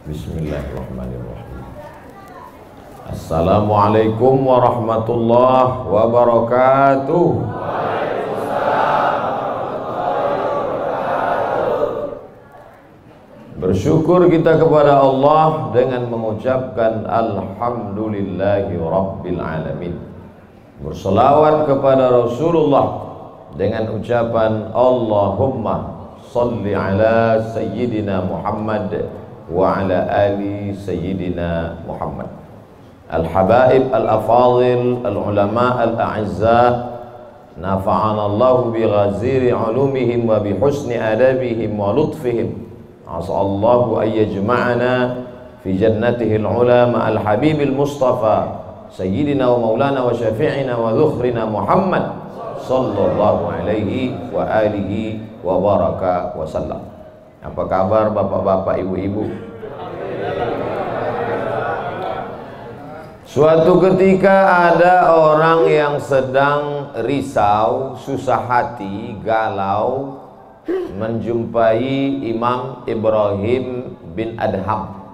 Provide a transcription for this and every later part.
Bismillahirrahmanirrahim. Assalamualaikum warahmatullahi wabarakatuh. Bersyukur kita kepada Allah dengan mengucapkan Alhamdulillahi Rabbil Alamin. Berselawat kepada Rasulullah dengan ucapan Allahumma salli ala Sayyidina Muhammad wa ala ali Sayyidina Muhammad. Al-habaib al-afadil al-ulama al-a'izza, nafa'ana Allah bi ghaziri ulumihim wa bi husni adabihim wa lutfihim. As'allahu an yajma'ana fi jannatihi al-ula ma'al habibil mustafa Sayyidina wa maulana wa syafi'ina wa dhukhrina Muhammad sallallahu alaihi wa alihi wa baraka wa sallam. Apa kabar bapak-bapak, ibu-ibu? Suatu ketika ada orang yang sedang risau, susah hati, galau, menjumpai Imam Ibrahim bin Adham.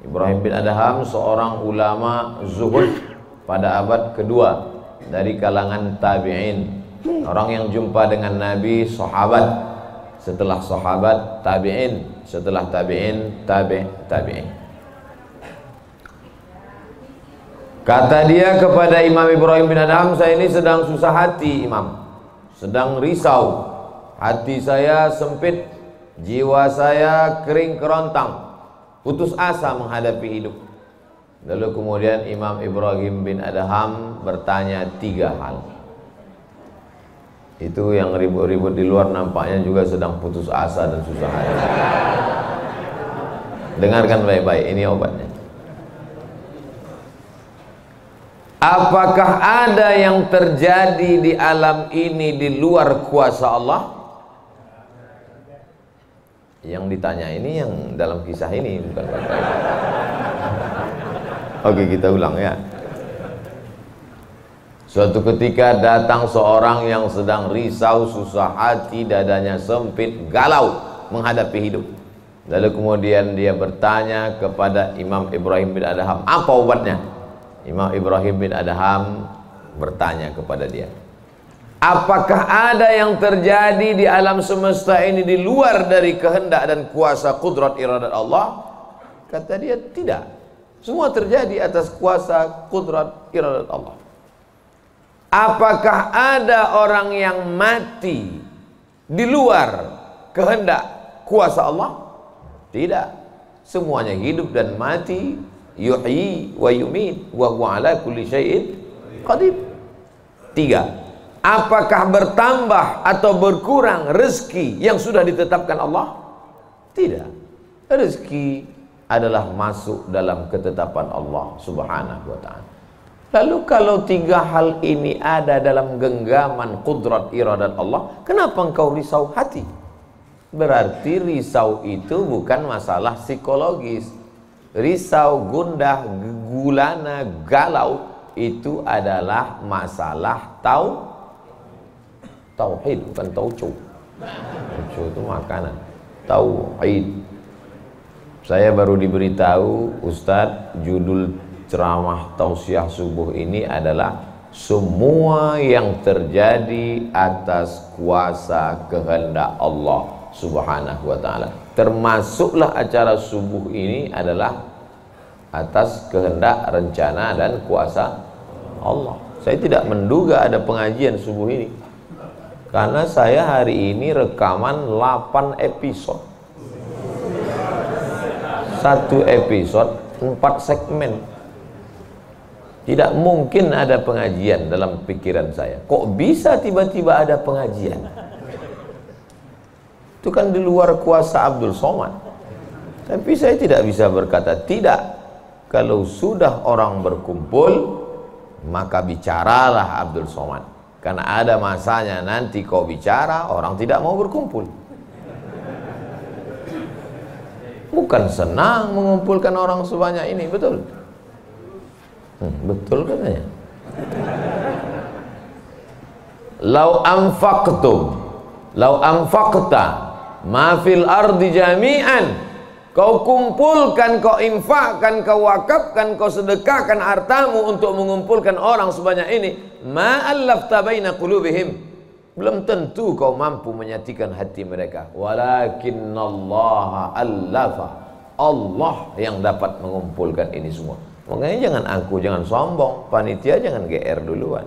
Ibrahim bin Adham seorang ulama zuhud pada abad kedua dari kalangan tabi'in. Orang yang jumpa dengan Nabi, sahabat, setelah sahabat tabi'in, setelah tabi'in tabi'in. Kata dia kepada Imam Ibrahim bin Adham, saya ini sedang susah hati Imam, sedang risau, hati saya sempit, jiwa saya kering kerontang, putus asa menghadapi hidup. Lalu kemudian Imam Ibrahim bin Adham bertanya 3 hal. Itu yang ribut-ribut di luar nampaknya juga sedang putus asa dan susah hati. Dengarkan baik-baik, ini obatnya. Apakah ada yang terjadi di alam ini di luar kuasa Allah? Yang ditanya ini yang dalam kisah ini, bukan baik-baik. Oke, kita ulang ya. Suatu ketika datang seorang yang sedang risau, susah hati, dadanya sempit, galau menghadapi hidup. Lalu kemudian dia bertanya kepada Imam Ibrahim bin Adham, apa obatnya? Imam Ibrahim bin Adham bertanya kepada dia, apakah ada yang terjadi di alam semesta ini di luar dari kehendak dan kuasa kudrat iradat Allah? Kata dia, tidak. Semua terjadi atas kuasa kudrat iradat Allah. Apakah ada orang yang mati di luar kehendak kuasa Allah? Tidak. Semuanya hidup dan mati. Yuhyi wa yumit wa huwa ala kulli syai'in qadir. 3. Apakah bertambah atau berkurang rezeki yang sudah ditetapkan Allah? Tidak. Rezeki adalah masuk dalam ketetapan Allah Subhanahu wa ta'ala. Lalu kalau 3 hal ini ada dalam genggaman kudrat iradat Allah, kenapa engkau risau hati? Berarti risau itu bukan masalah psikologis. Risau, gundah, gulana, galau itu adalah masalah tauhid, bukan tauco. Tauco itu makanan. Tauhid. Saya baru diberitahu, Ustadz, judul ceramah tausiah subuh ini adalah semua yang terjadi atas kuasa kehendak Allah Subhanahu wa ta'ala. Termasuklah acara subuh ini adalah atas kehendak, rencana dan kuasa Allah. Saya tidak menduga ada pengajian subuh ini, karena saya hari ini rekaman 8 episode. 1 episode 4 segmen. Tidak mungkin ada pengajian dalam pikiran saya. Kok bisa tiba-tiba ada pengajian? Itu kan di luar kuasa Abdul Somad. Tapi saya tidak bisa berkata tidak. Kalau sudah orang berkumpul, maka bicaralah Abdul Somad. Karena ada masanya nanti kau bicara, orang tidak mau berkumpul. Bukan senang mengumpulkan orang sebanyak ini, betul? Betul katanya. Lau anfaqta ma fil ardi jami'an kau kumpulkan, kau infakkan, kau wakafkan, kau sedekahkan hartamu untuk mengumpulkan orang sebanyak ini, ma'allafta baina qulubihim, belum tentu kau mampu menyatukan hati mereka. Walakinnallaha allafa, Allah yang dapat mengumpulkan ini semua. Makanya jangan angku, jangan sombong, panitia jangan GR duluan.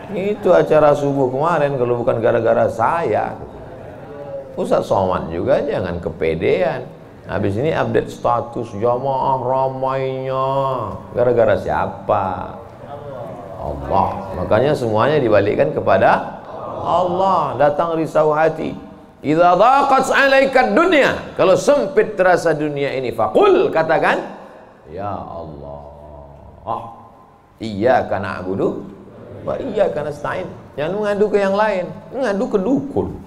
Itu acara subuh kemarin kalau bukan gara-gara saya. Ustaz Somad juga jangan kepedean. Habis ini update status jamaah ramainya. Gara-gara siapa? Allah. Makanya semuanya dibalikkan kepada Allah. Datang risau hati. Idza dhaqat 'alaika dunya, kalau sempit terasa dunia ini, faqul, katakan, ya Allah, iyyaka na'budu wa iyyaka nasta'in. Jangan mengadu ke yang lain, mengadu ke dukun.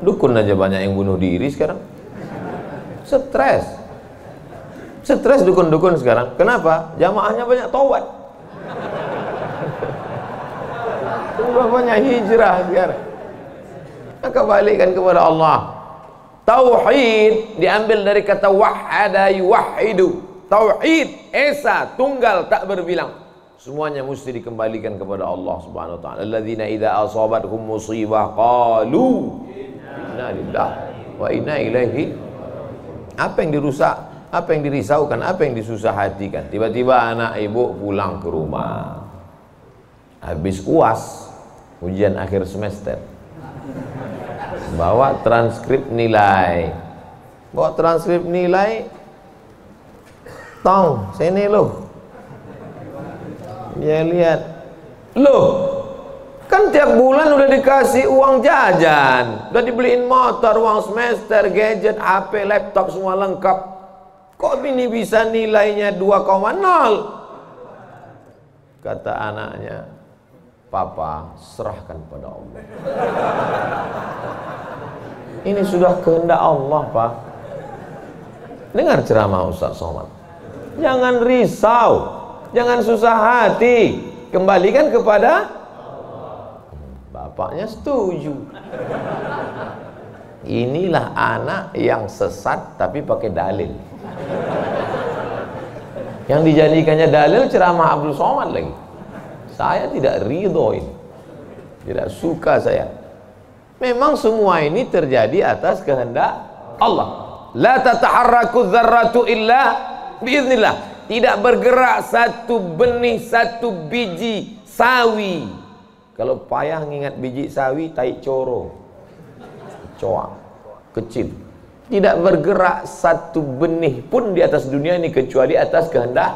Dukun aja banyak yang bunuh diri sekarang. Stres dukun-dukun sekarang. Kenapa? Jamaahnya banyak taubat. Udah banyak hijrah sekarang. Maka balikkan kepada Allah. Tauhid diambil dari kata wahada yuwahidu. Tauhid, esa, tunggal, tak berbilang. Semuanya mesti dikembalikan kepada Allah Subhanahu wa taala. Alladzina idza asabathum musibah qalu inna lillahi wa inna ilaihi. Apa yang dirusak, apa yang dirisaukan, apa yang disusah hatikan. Tiba-tiba anak ibu pulang ke rumah. Habis UAS, ujian akhir semester. Bawa transkrip nilai. Bawa transkrip nilai. Tong, sini loh. Dia lihat, loh, kan tiap bulan udah dikasih uang jajan, udah dibeliin motor, uang semester, gadget, HP, laptop, semua lengkap. Kok ini bisa nilainya 2,0? Kata anaknya, Papa, serahkan pada Allah. Ini sudah kehendak Allah, Pak. Dengar ceramah Ustaz Somad. Jangan risau, jangan susah hati, kembalikan kepada bapaknya. Setuju. Inilah anak yang sesat tapi pakai dalil. Yang dijadikannya dalil ceramah Abdul Somad lagi. Saya tidak ridho ini, tidak suka saya. Memang semua ini terjadi atas kehendak Allah. La tataharraku dzarratu illa biiznillah. Tidak bergerak satu benih, satu biji sawi. Kalau payah ngingat biji sawi, tai coro, coak, kecil. Tidak bergerak satu benih pun di atas dunia ini kecuali atas kehendak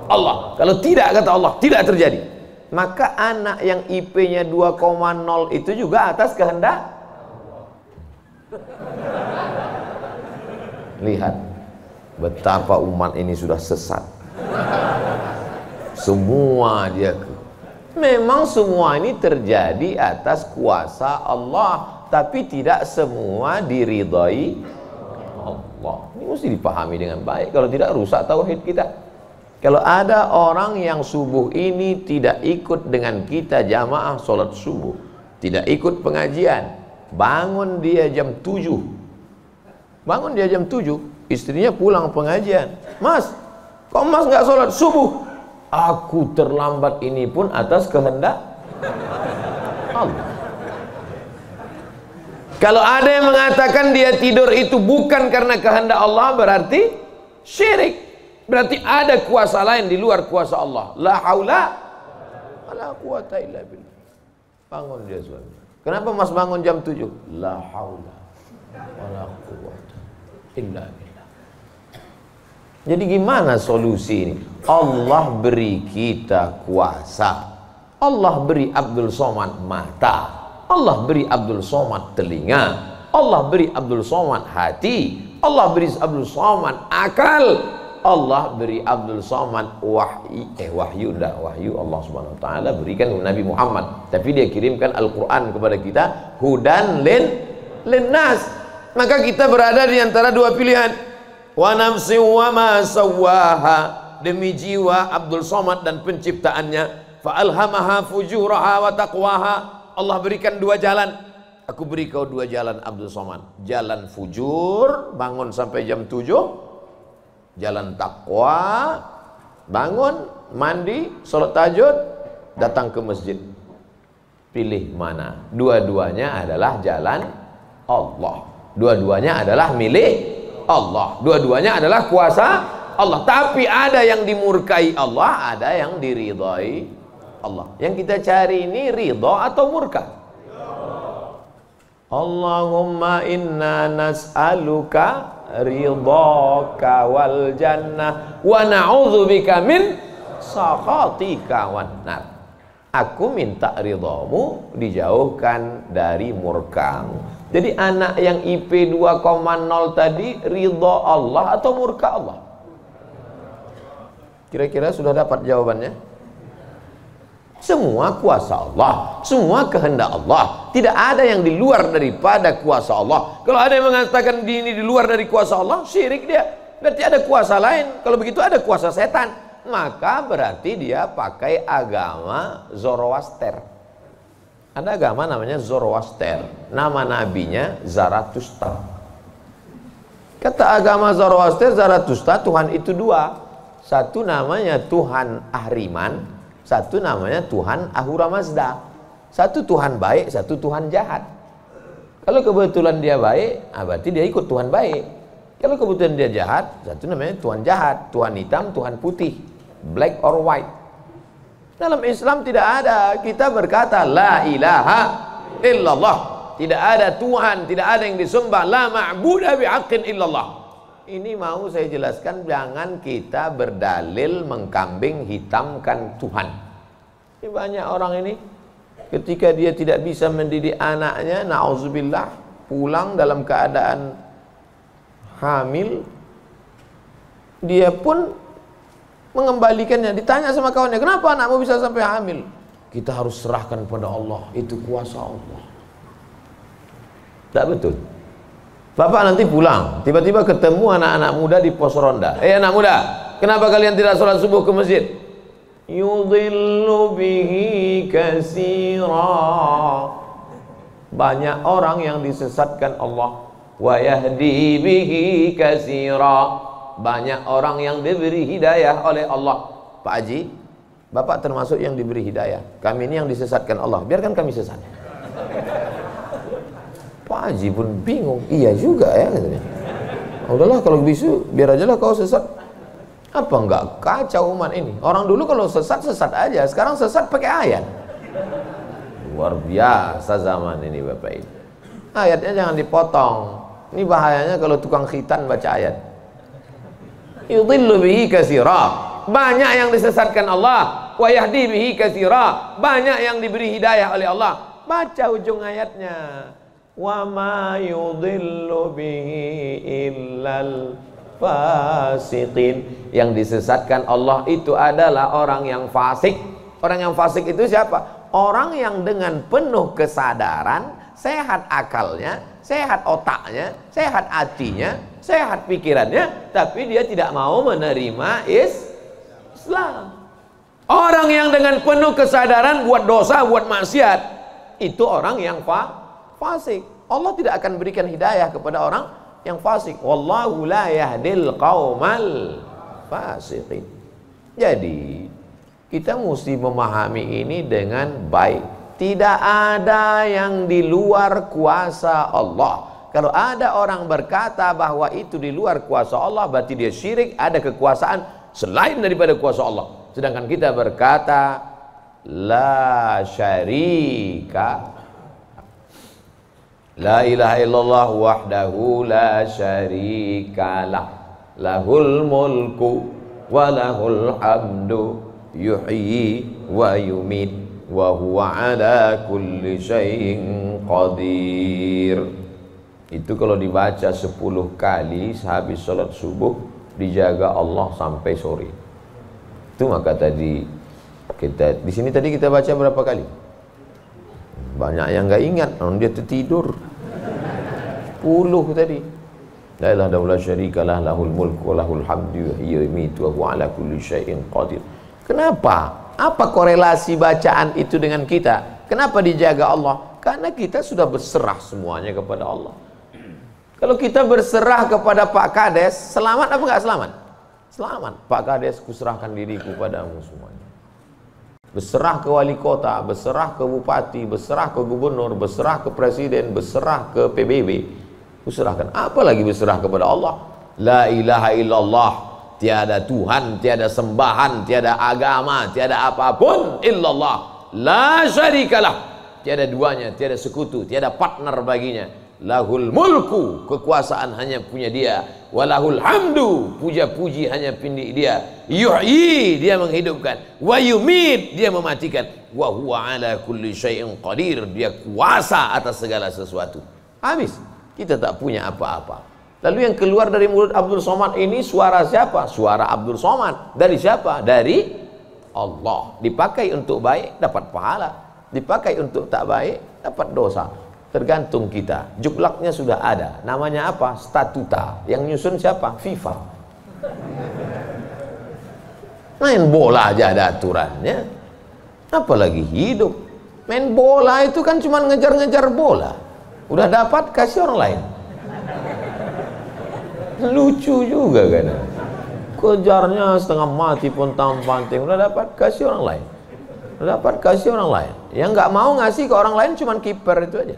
Allah. Kalau tidak, kata Allah, tidak terjadi. Maka anak yang IP-nya 2,0 itu juga atas kehendak. Lihat betapa umat ini sudah sesat. Semua dia, memang semua ini terjadi atas kuasa Allah, tapi tidak semua diridhai Allah. Ini mesti dipahami dengan baik, kalau tidak rusak tauhid kita. Kalau ada orang yang subuh ini tidak ikut dengan kita jamaah sholat subuh, tidak ikut pengajian, bangun dia jam 7, bangun dia jam 7, istrinya pulang pengajian, Mas, kok Mas nggak sholat subuh? Aku terlambat, ini pun atas kehendak Allah. Kalau ada yang mengatakan dia tidur itu bukan karena kehendak Allah, berarti syirik. Berarti ada kuasa lain di luar kuasa Allah. La haula wala quwata illa billah. Bangun dia suami. Kenapa Mas bangun jam 7? La haula wala quwata illa billah. Jadi gimana solusi ini? Allah beri kita kuasa. Allah beri Abdul Somad mata. Allah beri Abdul Somad telinga. Allah beri Abdul Somad hati. Allah beri Abdul Somad akal. Allah beri Abdul Somad wahyu Allah Subhanahu wa taala berikan Nabi Muhammad, tapi dia kirimkan Al-Qur'an kepada kita, hudan linnas. Maka kita berada di antara dua pilihan. Wa nafsi wa ma sawwaha, demi jiwa Abdul Somad dan penciptaannya, fa alhamaha fujuraha wa taqwaha. Allah berikan dua jalan. aku beri kau dua jalan Abdul Somad. Jalan fujur, bangun sampai jam 7. Jalan takwa, bangun, mandi, sholat tahajud, datang ke masjid. Pilih mana? Dua-duanya adalah jalan Allah. Dua-duanya adalah milik Allah. Dua-duanya adalah kuasa Allah. Tapi ada yang dimurkai Allah, ada yang diridhai Allah. Yang kita cari ini ridha atau murka? Allahumma inna nas'aluka ridhaka wal jannah wa na'udzubika min sakhatika wan nar. Aku minta ridhamu, dijauhkan dari murkamu. Jadi anak yang IP 2,0 tadi ridha Allah atau murka Allah? Kira-kira sudah dapat jawabannya? Semua kuasa Allah, semua kehendak Allah. Tidak ada yang di luar daripada kuasa Allah. Kalau ada yang mengatakan ini di luar dari kuasa Allah, syirik dia. Berarti ada kuasa lain. Kalau begitu ada kuasa setan. Maka berarti dia pakai agama Zoroaster. Ada agama namanya Zoroaster. Nama nabinya Zarathustra. Kata agama Zoroaster, Zarathustra, Tuhan itu dua. Satu namanya Tuhan Ahriman, satu namanya Tuhan Ahura Mazda. Satu Tuhan baik, satu Tuhan jahat. Kalau kebetulan dia baik, berarti dia ikut Tuhan baik. Kalau kebetulan dia jahat, satu namanya Tuhan jahat. Tuhan hitam, Tuhan putih, black or white. Dalam Islam tidak ada. Kita berkata la ilaha illallah. Tidak ada Tuhan, tidak ada yang disembah. La ma'budah bihaqqin illallah. Ini mau saya jelaskan, jangan kita berdalil mengkambing hitamkan Tuhan. Ini banyak orang ini ketika dia tidak bisa mendidik anaknya, na'udzubillah, pulang dalam keadaan hamil, dia pun mengembalikannya. Ditanya sama kawannya, kenapa anakmu bisa sampai hamil? Kita harus serahkan pada Allah, itu kuasa Allah. Tak betul. Bapak nanti pulang, tiba-tiba ketemu anak-anak muda di pos ronda. Anak muda, kenapa kalian tidak sholat subuh ke masjid? Yudhillu bihi katsira. Banyak orang yang disesatkan Allah. Wa yahdi bihi katsira. Banyak orang yang diberi hidayah oleh Allah. Pak Haji, Bapak termasuk yang diberi hidayah. Kami ini yang disesatkan Allah. Biarkan kami sesat. Pak Haji pun bingung. Iya juga ya katanya. Udahlah kalau bisu, biar aja lah kau sesat. Apa enggak kacau umat ini? Orang dulu kalau sesat, sesat aja. Sekarang sesat pakai ayat. Luar biasa zaman ini Bapak Ibu. Ayatnya jangan dipotong. Ini bahayanya kalau tukang khitan baca ayat. Yudhillu bihi katsira. Banyak yang disesatkan Allah. Wa yahdi bihi katsira. Banyak yang diberi hidayah oleh Allah. Baca ujung ayatnya. Wa ma yudhillu bihi illal fasiqin. Yang disesatkan Allah itu adalah orang yang fasik. Orang yang fasik itu siapa? Orang yang dengan penuh kesadaran, sehat akalnya, sehat otaknya, sehat hatinya, sehat pikirannya, tapi dia tidak mau menerima Islam. Orang yang dengan penuh kesadaran buat dosa, buat maksiat, itu orang yang fasik. Allah tidak akan berikan hidayah kepada orang yang fasik. Wallahu la yahdil qaumal fasiqin. Jadi kita mesti memahami ini dengan baik. Tidak ada yang di luar kuasa Allah. Kalau ada orang berkata bahwa itu di luar kuasa Allah, berarti dia syirik, ada kekuasaan selain daripada kuasa Allah. Sedangkan kita berkata la syarika, la ilaha illallah wahdahu la syarikalah, lahul mulku wa lahul hamdu yuhyi wa yumit wa huwa ala kulli syai'in qadir. Itu kalau dibaca 10 kali sehabis sholat subuh, dijaga Allah sampai sore. Itu maka tadi kita di sini tadi kita baca berapa kali? Banyak yang nggak ingat, dia tertidur. 10 tadi. La ilaha illallah syarikalah, lahul mulku wa lahul hamdu yuhyi wa yumiitu wa huwa ala kulli syai'in qadir. Kenapa? Apa korelasi bacaan itu dengan kita? Kenapa dijaga Allah? Karena kita sudah berserah semuanya kepada Allah. Kalau kita berserah kepada Pak Kades, selamat apa enggak selamat? Selamat. Pak Kades, kuserahkan diriku padamu semuanya. Berserah ke wali kota, berserah ke bupati, berserah ke gubernur, berserah ke presiden, berserah ke PBB. Kuserahkan. Apalagi berserah kepada Allah. La ilaha illallah. Tiada Tuhan, tiada sembahan, tiada agama, tiada apapun illallah. La syarikalah. Tiada duanya, tiada sekutu, tiada partner baginya. Lahul mulku, kekuasaan hanya punya dia. Walahul hamdu, puja-puji hanya punya dia. Yuhyi, dia menghidupkan. Wa yumit, dia mematikan. Wa huwa ala kulli syai'in qadir, dia kuasa atas segala sesuatu. Habis, kita tak punya apa-apa. Lalu yang keluar dari mulut Abdul Somad ini suara siapa? Suara Abdul Somad. Dari siapa? Dari Allah. Dipakai untuk baik, dapat pahala. Dipakai untuk tak baik, dapat dosa. Tergantung kita. Juklaknya sudah ada. Namanya apa? Statuta. Yang nyusun siapa? FIFA. Main bola aja ada aturannya. Apalagi hidup. Main bola itu kan cuma ngejar-ngejar bola. Udah dapat, kasih orang lain. Lucu juga kan. Kejarnya setengah mati pun tampanting. Udah dapat, kasih orang lain. Udah dapat, kasih orang lain. Yang nggak mau ngasih ke orang lain cuma kiper itu aja.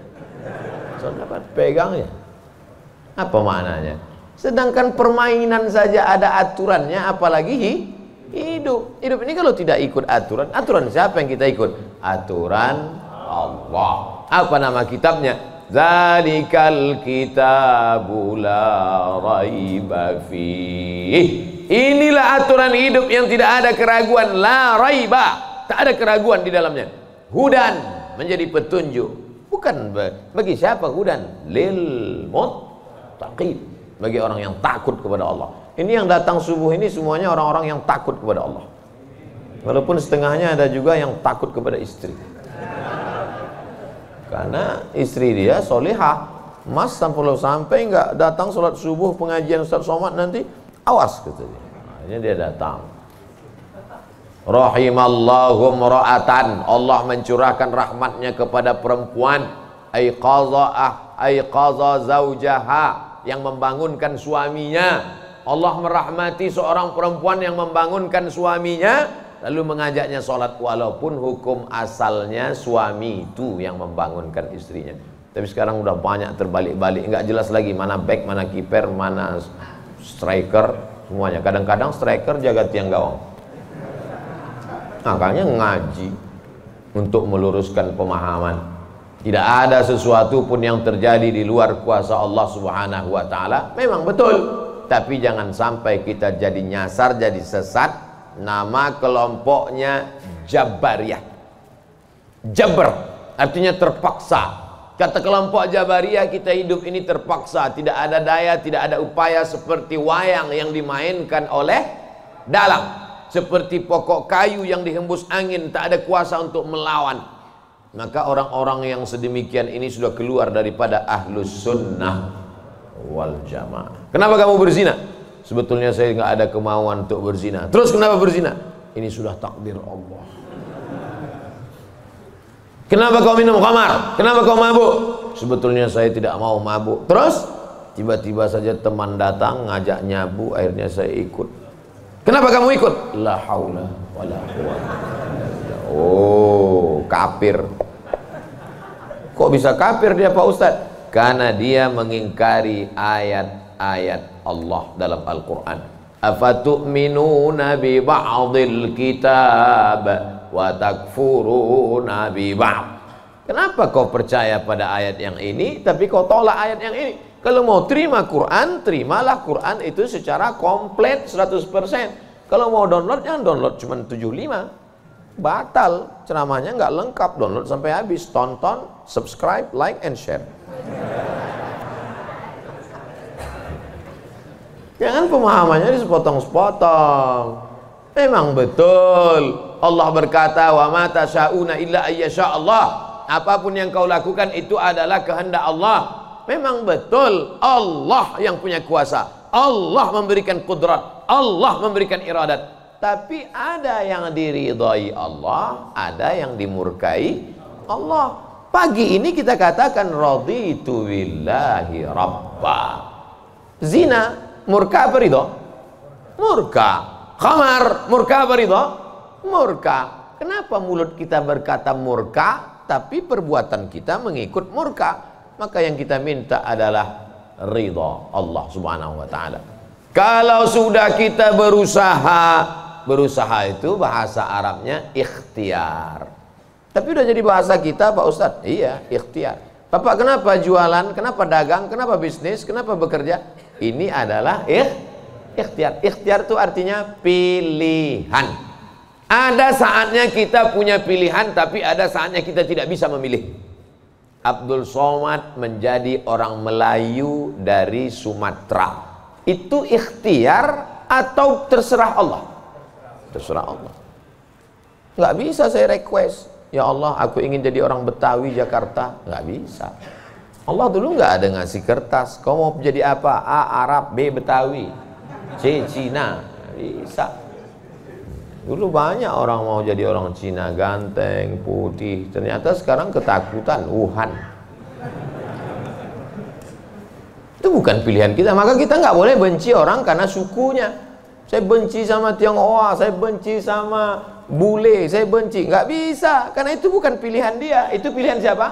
So, dapat pegangnya. Apa maknanya? Sedangkan permainan saja ada aturannya, apalagi hidup. Hidup ini kalau tidak ikut aturan, aturan siapa yang kita ikut? Aturan Allah. Apa nama kitabnya? Zalikal kitabu la raiba fih. Inilah aturan hidup yang tidak ada keraguan, la raiba. Tak ada keraguan di dalamnya. Hudan, menjadi petunjuk. Bukan bagi siapa hudan? Lil muttaqin, bagi orang yang takut kepada Allah. Ini yang datang subuh ini semuanya orang-orang yang takut kepada Allah. Walaupun setengahnya ada juga yang takut kepada istri. Karena istri dia solihah. Mas sampai nggak datang sholat subuh pengajian Ustaz Somad nanti, awas katanya. Akhirnya dia datang. Rahimallahu mra'atan, Allah mencurahkan rahmatnya kepada perempuan. Aiqaza zaujaha, yang membangunkan suaminya. Allah merahmati seorang perempuan yang membangunkan suaminya, lalu mengajaknya sholat, walaupun hukum asalnya suami itu yang membangunkan istrinya. Tapi sekarang udah banyak terbalik-balik, nggak jelas lagi mana back, mana kiper, mana striker, semuanya. Kadang-kadang striker jaga tiang gawang. Makanya ngaji untuk meluruskan pemahaman. Tidak ada sesuatu pun yang terjadi di luar kuasa Allah Subhanahu wa taala. Memang betul, tapi jangan sampai kita jadi nyasar, jadi sesat. Nama kelompoknya Jabariyah. Jabr artinya terpaksa. Kata kelompok Jabariyah, kita hidup ini terpaksa, tidak ada daya, tidak ada upaya, seperti wayang yang dimainkan oleh dalang. Seperti pokok kayu yang dihembus angin, tak ada kuasa untuk melawan. Maka orang-orang yang sedemikian ini sudah keluar daripada ahlus sunnah wal jamaah. Kenapa kamu berzina? Sebetulnya saya nggak ada kemauan untuk berzina. Terus kenapa berzina? Ini sudah takdir Allah. Kenapa kau minum khamar? Kenapa kau mabuk? Sebetulnya saya tidak mau mabuk. Terus tiba-tiba saja teman datang ngajak nyabu, akhirnya saya ikut. Kenapa kamu ikut? La haula wala quwwata. Oh, kafir. Kok bisa kafir dia Pak Ustaz? Karena dia mengingkari ayat-ayat Allah dalam Al-Quran. Afatu'minuna bi ba'dil kitab wa takfuruna bi ba'd. Kenapa kau percaya pada ayat yang ini tapi kau tolak ayat yang ini? Kalau mau terima Quran, terimalah Quran itu secara komplit 100%. Kalau mau download, jangan download cuma 75. Batal, ceramahnya nggak lengkap. Download sampai habis, tonton, subscribe, like, and share. Jangan pemahamannya disepotong-sepotong. Memang betul Allah berkata, wa ma tasyauna illa ayyasha Allah. Apapun yang kau lakukan itu adalah kehendak Allah. Memang betul Allah yang punya kuasa, Allah memberikan kudrat, Allah memberikan iradat. Tapi ada yang diridhai Allah, ada yang dimurkai Allah. Pagi ini kita katakan raditu billahi rabba. Zina murka apa ridho? Murka. Khamar murka apa ridho? Murka. Kenapa mulut kita berkata murka tapi perbuatan kita mengikut murka? Maka yang kita minta adalah ridha Allah Subhanahu wa taala. Kalau sudah kita berusaha itu bahasa Arabnya ikhtiar. Tapi udah jadi bahasa kita Pak Ustadz. Iya, ikhtiar. Bapak kenapa jualan, kenapa dagang, kenapa bisnis, kenapa bekerja? Ini adalah ikhtiar. Ikhtiar itu artinya pilihan. Ada saatnya kita punya pilihan, tapi ada saatnya kita tidak bisa memilih. Abdul Somad menjadi orang Melayu dari Sumatera. Itu ikhtiar atau terserah Allah? Terserah Allah. Nggak bisa saya request, ya Allah aku ingin jadi orang Betawi Jakarta. Nggak bisa. Allah dulu nggak ada ngasih kertas, kau mau jadi apa? A. Arab, B. Betawi, C. Cina. Nggak bisa. Dulu banyak orang mau jadi orang Cina, ganteng, putih. Ternyata sekarang ketakutan, Wuhan. Itu bukan pilihan kita. Maka kita nggak boleh benci orang karena sukunya. Saya benci sama Tionghoa, saya benci sama bule, saya benci. Nggak bisa, karena itu bukan pilihan dia. Itu pilihan siapa?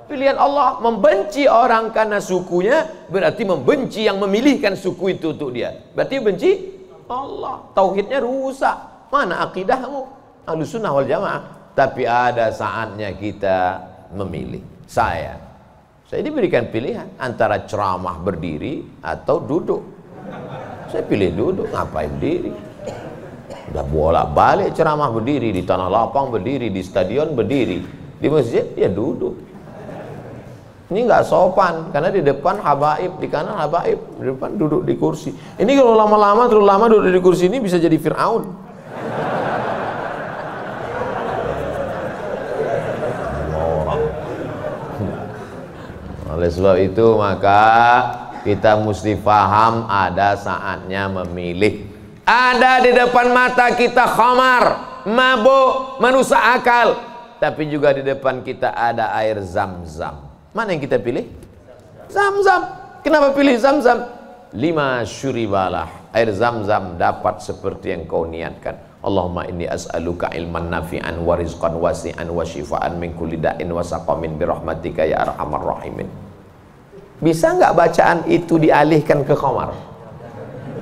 Pilihan Allah. Membenci orang karena sukunya berarti membenci yang memilihkan suku itu untuk dia. Berarti benci Allah. Tauhidnya rusak. Mana akidahmu? Ahlussunnah wal jamaah. Tapi ada saatnya kita memilih. Saya diberikan pilihan antara ceramah berdiri atau duduk. Saya pilih duduk. Ngapain berdiri? Udah bolak-balik ceramah berdiri, di tanah lapang berdiri, di stadion berdiri, di masjid ya duduk. Ini nggak sopan karena di depan habaib, di kanan habaib, di depan duduk di kursi. Ini kalau lama-lama terlalu lama duduk di kursi ini bisa jadi Fir'aun. Oleh sebab itu maka kita mesti paham ada saatnya memilih. Ada di depan mata kita khamar, mabuk, merusak akal. Tapi juga di depan kita ada air Zam-Zam. Mana yang kita pilih? Zam-Zam. Kenapa pilih Zam-Zam? 5 syuribalah. Air Zam-Zam dapat seperti yang kau niatkan. Allahumma inni as'aluka ilman nafi'an wa rizqan wasi'an wa shifaan min kulli da'in wa saqamin birahmatika ya arhamar rahimin. Bisa nggak bacaan itu dialihkan ke khamar?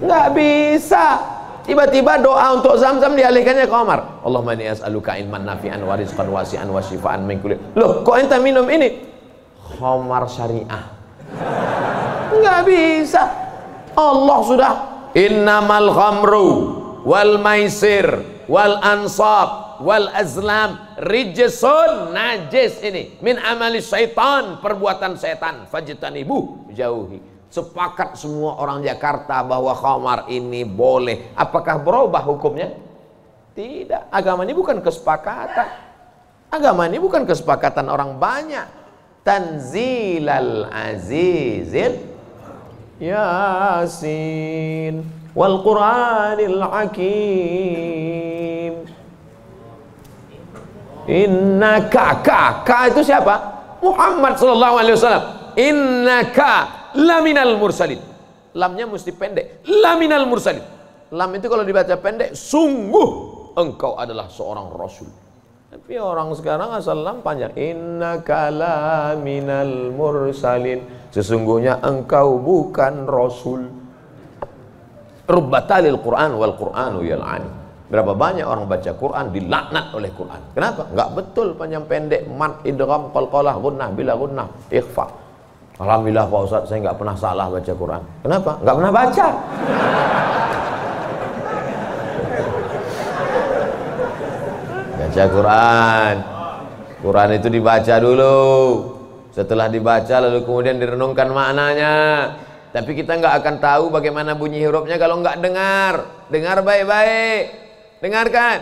Nggak bisa. Tiba-tiba doa untuk Zam-Zam dialihkannya ke khamar. Allahumma inni as'aluka ilman nafi'an wa rizqan wasi'an wa shifaan min kulli. Loh, kok ente minum ini? Khamar syariah. Nggak bisa. Allah sudah innamal khamru wal maisir wal ansab wal azlam rijsun, najis ini, min amali syaitan, perbuatan setan, fajtanibuh, jauhi. Sepakat semua orang Jakarta bahwa khamar ini boleh. Apakah berubah hukumnya? Tidak. Agama ini bukan kesepakatan. Agama ini bukan kesepakatan orang banyak. Tanzilal azizil Yasin wal Qur'anil Hakim. Innaka, ka itu siapa? Muhammad sallallahu alaihi wasallam. Innaka laminal mursalin. Lamnya mesti pendek. Laminal mursalin. Lam itu kalau dibaca pendek, sungguh engkau adalah seorang rasul. Tapi orang sekarang asal lam panjang. Innaka laminal mursalin. Sesungguhnya engkau bukan rasul. Rubbatalil Quran wal Quranu yal'ani. Berapa banyak orang baca Quran dilaknat oleh Quran. Kenapa? Enggak betul panjang pendek, mad, idgham, qalqalah, gunnah, bila gunnah, ikhfa. Alhamdulillah Pak Ustaz, saya enggak pernah salah baca Quran. Kenapa? Enggak pernah baca. Baca Quran. Quran itu dibaca dulu. Setelah dibaca lalu kemudian direnungkan maknanya. Tapi kita nggak akan tahu bagaimana bunyi hurufnya kalau nggak dengar. Dengar baik-baik. Dengarkan.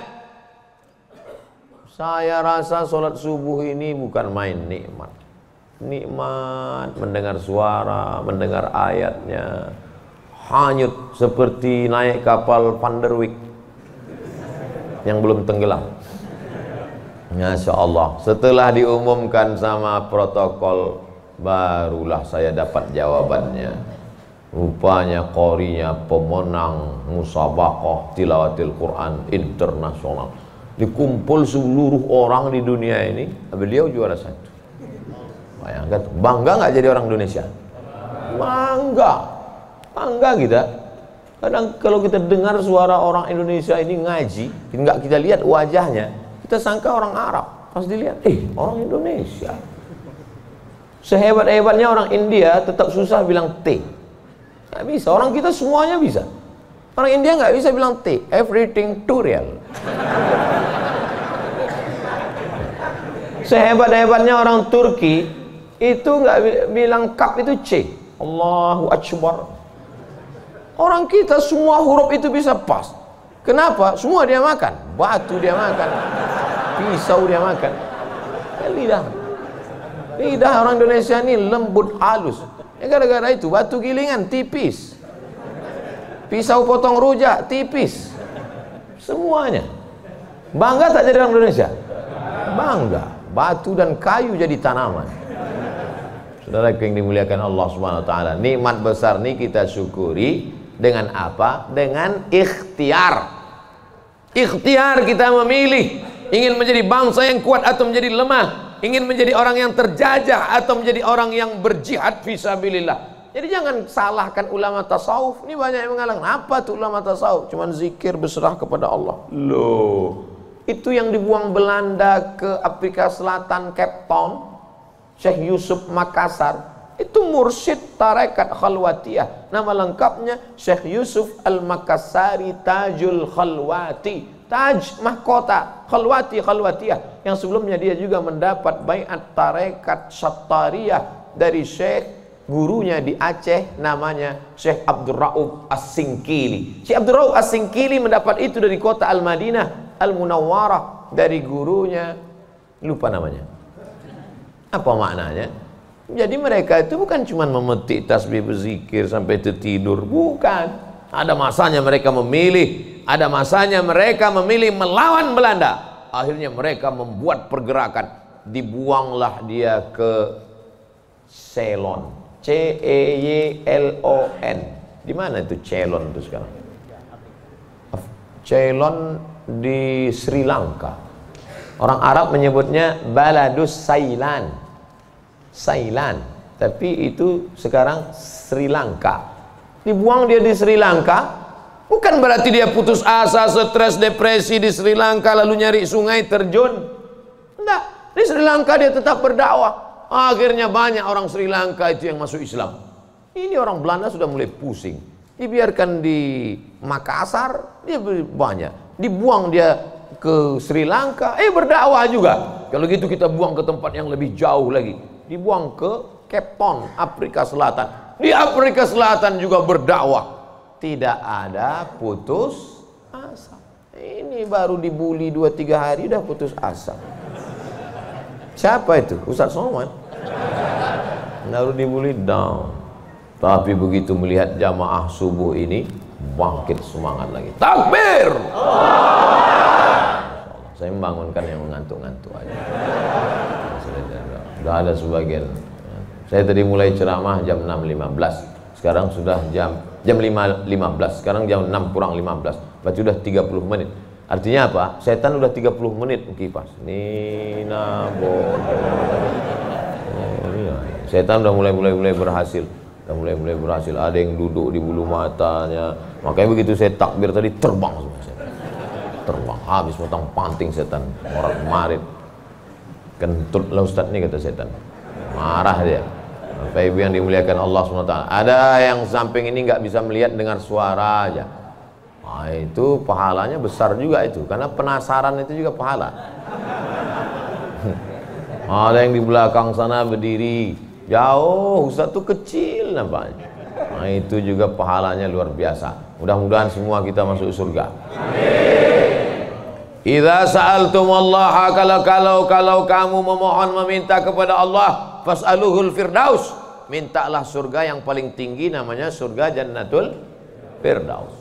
Saya rasa sholat subuh ini bukan main nikmat. Nikmat mendengar suara, mendengar ayatnya. Hanyut seperti naik kapal Van der Wijk yang belum tenggelam. Masya Allah, setelah diumumkan sama protokol, barulah saya dapat jawabannya. Rupanya qorinya pemenang musabaqah tilawatil Quran internasional. Dikumpul seluruh orang di dunia ini, beliau juara 1. Bayangkan, bangga nggak jadi orang Indonesia? Bangga, bangga kita. Kadang kalau kita dengar suara orang Indonesia ini ngaji, nggak kita lihat wajahnya, kita sangka orang Arab. Pas dilihat, orang Indonesia. Sehebat-hebatnya orang India tetap susah bilang T. Nggak bisa, orang kita semuanya bisa. Orang India nggak bisa bilang T, everything too real. Sehebat-hebatnya orang Turki itu nggak bilang kap itu C. Allahu Akbar. Orang kita semua huruf itu bisa pas. Kenapa? Semua dia makan. Batu dia makan, pisau dia makan. Lidah orang Indonesia ini lembut halus. Gara-gara itu batu gilingan tipis, pisau potong rujak tipis, semuanya. Bangga tak jadi orang Indonesia? Bangga. Batu dan kayu jadi tanaman. Saudara yang dimuliakan Allah Subhanahu wa taala, nikmat besar ini kita syukuri dengan apa? Dengan ikhtiar. Ikhtiar kita memilih ingin menjadi bangsa yang kuat atau menjadi lemah, ingin menjadi orang yang terjajah atau menjadi orang yang berjihad fisabilillah. Jadi jangan salahkan ulama tasawuf. Ini banyak yang mengatakan, apa tuh ulama tasawuf? Cuman zikir berserah kepada Allah. Loh, itu yang dibuang Belanda ke Afrika Selatan, Cape Town, Syekh Yusuf Makassar, itu mursyid tarekat khalwatiyah. Nama lengkapnya Syekh Yusuf Al-Makassari Tajul Khalwati. Taj mahkota, khalwati khalwatiyah. Yang sebelumnya dia juga mendapat baiat tarekat Sattariyah dari Syekh gurunya di Aceh, namanya Syekh Abdul Rauf As-Singkili. Syekh Abdul Rauf As-Singkili mendapat itu dari kota Al-Madinah Al-Munawwarah, dari gurunya, lupa namanya. Apa maknanya? Jadi mereka itu bukan cuma memetik tasbih berzikir sampai tertidur, bukan. Ada masanya mereka memilih, ada masanya mereka memilih melawan Belanda. Akhirnya mereka membuat pergerakan, dibuanglah dia ke Ceylon, Ceylon. Di mana itu Ceylon itu sekarang? Ceylon di Sri Lanka. Orang Arab menyebutnya Baladus Sailan, tapi itu sekarang Sri Lanka. Dibuang dia di Sri Lanka, bukan berarti dia putus asa, stres, depresi di Sri Lanka lalu nyari sungai terjun. Enggak, di Sri Lanka dia tetap berdakwah. Akhirnya banyak orang Sri Lanka itu yang masuk Islam. Ini orang Belanda sudah mulai pusing. Dibiarkan di Makassar, dia banyak. Dibuang dia ke Sri Lanka, berdakwah juga. Kalau gitu kita buang ke tempat yang lebih jauh lagi. Dibuang ke Cape Town, Afrika Selatan. Di Afrika Selatan juga berdakwah. Tidak ada putus asa. Ini baru dibully 2-3 hari udah putus asa. Siapa itu? Ustaz Somad. Baru dibully down. Tapi begitu melihat jamaah subuh ini, bangkit semangat lagi. Takbir! Saya membangunkan yang mengantuk-ngantuk aja. Sudah ada sebagian. Saya tadi mulai ceramah jam 6.15. Sekarang sudah jam 5.15. Sekarang jam 6 kurang 15. Berarti sudah 30 menit. Artinya apa? Setan udah 30 menit kipas. Nina setan udah mulai berhasil. Udah mulai berhasil. Ada yang duduk di bulu matanya. Makanya begitu saya takbir tadi terbang semua setan. Terbang habis potong panting setan. Orang marit. Kentut lah Ustaz nih kata setan. Marah dia. Bapak Ibu yang dimuliakan Allah SWT. Ada yang samping ini nggak bisa melihat dengar suara aja. Nah, itu pahalanya besar juga itu, karena penasaran itu juga pahala. Ada yang di belakang sana berdiri jauh, Ustaz tuh kecil nampaknya. Nah, itu juga pahalanya luar biasa. Mudah-mudahan semua kita masuk surga. Idza sa'altumullaha, kalau kamu memohon meminta kepada Allah, fas'aluhul firdaus, mintalah surga yang paling tinggi, namanya surga Jannatul Firdaus.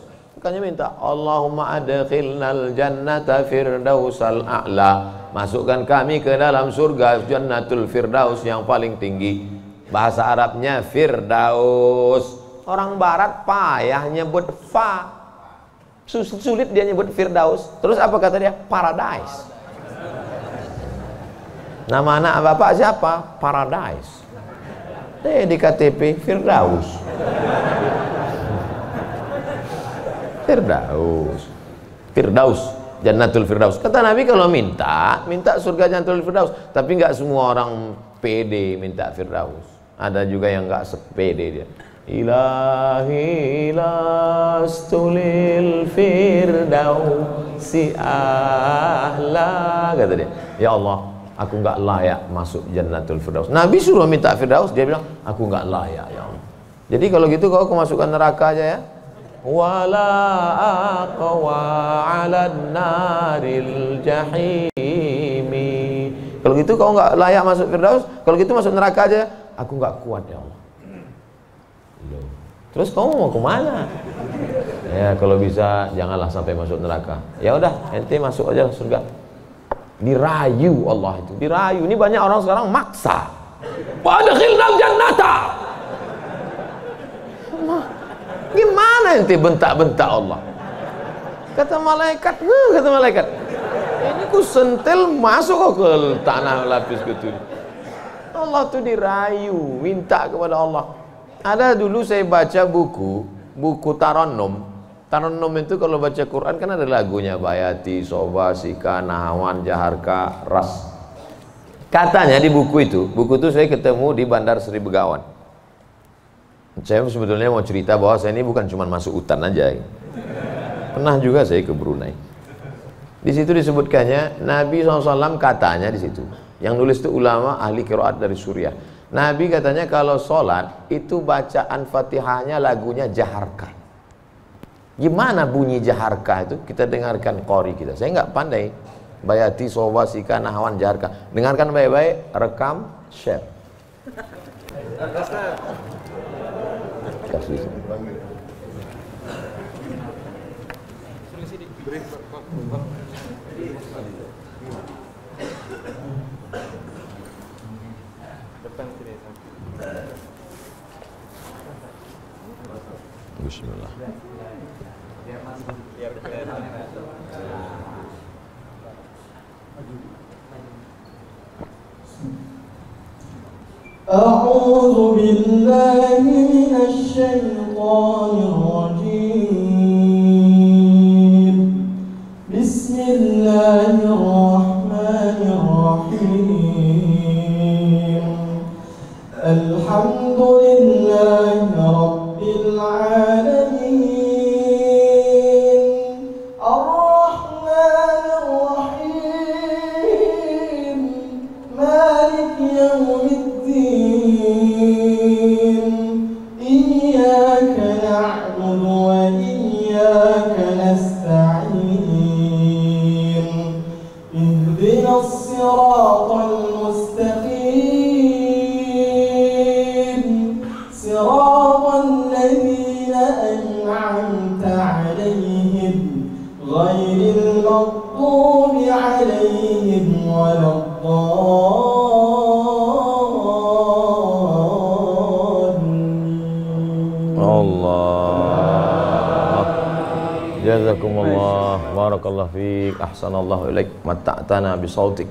Makanya minta Allahumma adkhilnal jannata firdausal a'la. Masukkan kami ke dalam surga Jannatul Firdaus yang paling tinggi. Bahasa Arabnya Firdaus. Orang barat payah nyebut fa. Sulit dia nyebut Firdaus. Terus apa kata dia? Paradise. Nama anak bapak siapa? Paradise. Di KTP Firdaus. Firdaus, Jannatul Firdaus. Kata Nabi kalau minta surga Jannatul Firdaus. Tapi nggak semua orang pede minta Firdaus. Ada juga yang nggak sepede dia. Ilahi lastulil firdausi ahla, kata dia. Ya Allah, aku nggak layak masuk Jannatul Firdaus. Nabi suruh minta Firdaus, dia bilang aku nggak layak ya Allah. Jadi kalau gitu kau masukkan neraka aja ya. Wala aqwa 'alan naril jahimi. Kalau gitu kau nggak layak masuk Firdaus, kalau gitu masuk neraka aja. Aku nggak kuat ya Allah. Terus kamu mau kemana? Ya kalau bisa janganlah sampai masuk neraka. Ya udah, ente masuk aja surga. Dirayu Allah itu, dirayu. Ini banyak orang sekarang maksa. Wa adkhilnal jannata. Gimana ente bentak-bentak Allah? Kata malaikat, ini ku sentil masuk kok ke tanah lapis gitu. Allah tuh dirayu, minta kepada Allah. Ada dulu saya baca buku Tarannum. Tarannum itu kalau baca Quran kan ada lagunya, Bayati, Soba, Sika, Nahawan, Jaharka, Ras. Katanya di buku itu saya ketemu di Bandar Sri Begawan. Saya sebetulnya mau cerita bahwa saya ini bukan cuma masuk hutan aja. Pernah juga saya ke Brunei. Di situ disebutkannya Nabi SAW katanya di situ. Yang nulis itu ulama ahli qiraat dari Suriah. Nabi katanya kalau sholat itu bacaan Fatihahnya lagunya Jaharka. Gimana bunyi Jaharka itu? Kita dengarkan qori kita. Saya nggak pandai. Bayati, Soba, Sika, Nahawan, Jaharka. Dengarkan baik-baik, rekam, share. Kasih. Bismillah. أعوذ بالله من الشيطان الرجيم. بسم الله الرحمن الرحيم. الحمد لله رب العالمين. الرحمن الرحيم. مالك يوم الدين. إياك نعبد وإياك نستعين. اهدنا الصراط المستقيم. صراط الذين أنعمت عليهم غير المغضوب عليهم ولا الضالين. Allah. Jazakumullah, barakallahu fiik, ahsanallahu ilaik, matta'tana bisautik.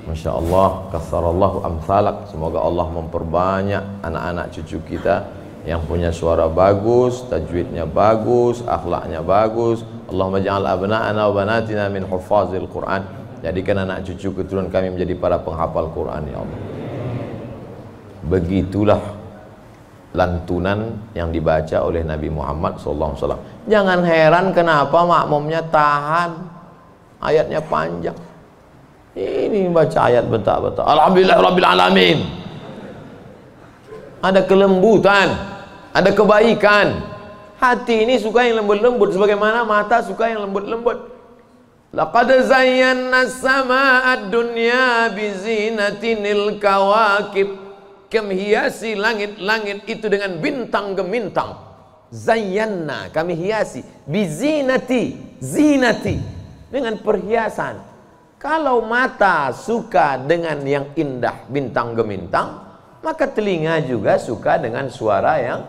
Masya Allah, katsarallahu amsalak. Semoga Allah memperbanyak anak-anak cucu kita yang punya suara bagus, tajwidnya bagus, akhlaknya bagus. Allahumma ja'al abna'ana wa banatina min huffazil Quran. Jadikan anak cucu keturunan kami menjadi para penghafal Quran ya Allah. Begitulah lantunan yang dibaca oleh Nabi Muhammad SAW. Jangan heran kenapa makmumnya tahan, ayatnya panjang. Ini baca ayat bentak-bentak. Alhamdulillah Rabbil Alamin. Ada kelembutan, ada kebaikan. Hati ini suka yang lembut-lembut, sebagaimana mata suka yang lembut-lembut. Laqad zayyana as-samaa'a ad-dunya bizinatinil kawakib. Kami hiasi langit-langit itu dengan bintang gemintang. Zayyana, kami hiasi, bizinati, zinati, dengan perhiasan. Kalau mata suka dengan yang indah bintang gemintang, maka telinga juga suka dengan suara yang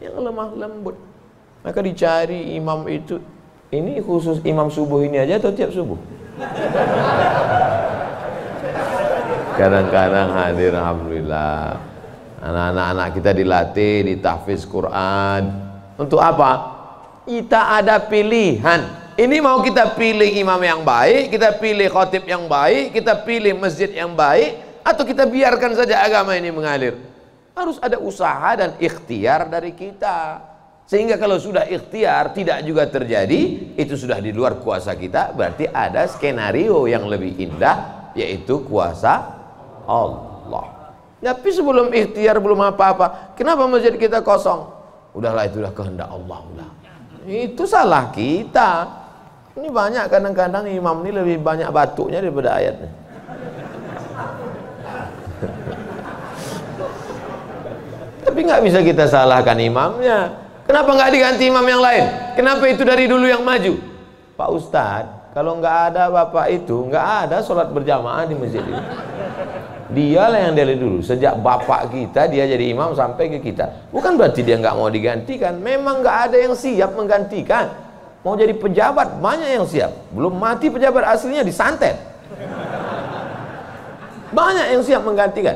lemah lembut. Maka dicari imam itu, ini khusus imam subuh ini aja atau tiap subuh? Kadang-kadang hadir, alhamdulillah. Anak-anak kita dilatih di tahfiz Quran. Untuk apa? Kita ada pilihan. Ini mau kita pilih imam yang baik, kita pilih khotib yang baik, kita pilih masjid yang baik, atau kita biarkan saja agama ini mengalir. Harus ada usaha dan ikhtiar dari kita. Sehingga kalau sudah ikhtiar tidak juga terjadi, itu sudah di luar kuasa kita. Berarti ada skenario yang lebih indah, yaitu kuasa Allah. Tapi sebelum ikhtiar belum apa-apa, kenapa masjid kita kosong? Udahlah, itulah kehendak Allah. Udah. Itu salah kita. Ini banyak kadang-kadang imam ini lebih banyak batuknya daripada ayatnya. Tapi nggak bisa kita salahkan imamnya. Kenapa nggak diganti imam yang lain? Kenapa itu dari dulu yang maju? Pak Ustadz, kalau nggak ada bapak itu, nggak ada sholat berjamaah di masjid ini. Dialah yang dari dulu, sejak bapak kita dia jadi imam sampai ke kita. Bukan berarti dia nggak mau digantikan, memang nggak ada yang siap menggantikan. Mau jadi pejabat banyak yang siap, belum mati pejabat aslinya disantet. Banyak yang siap menggantikan.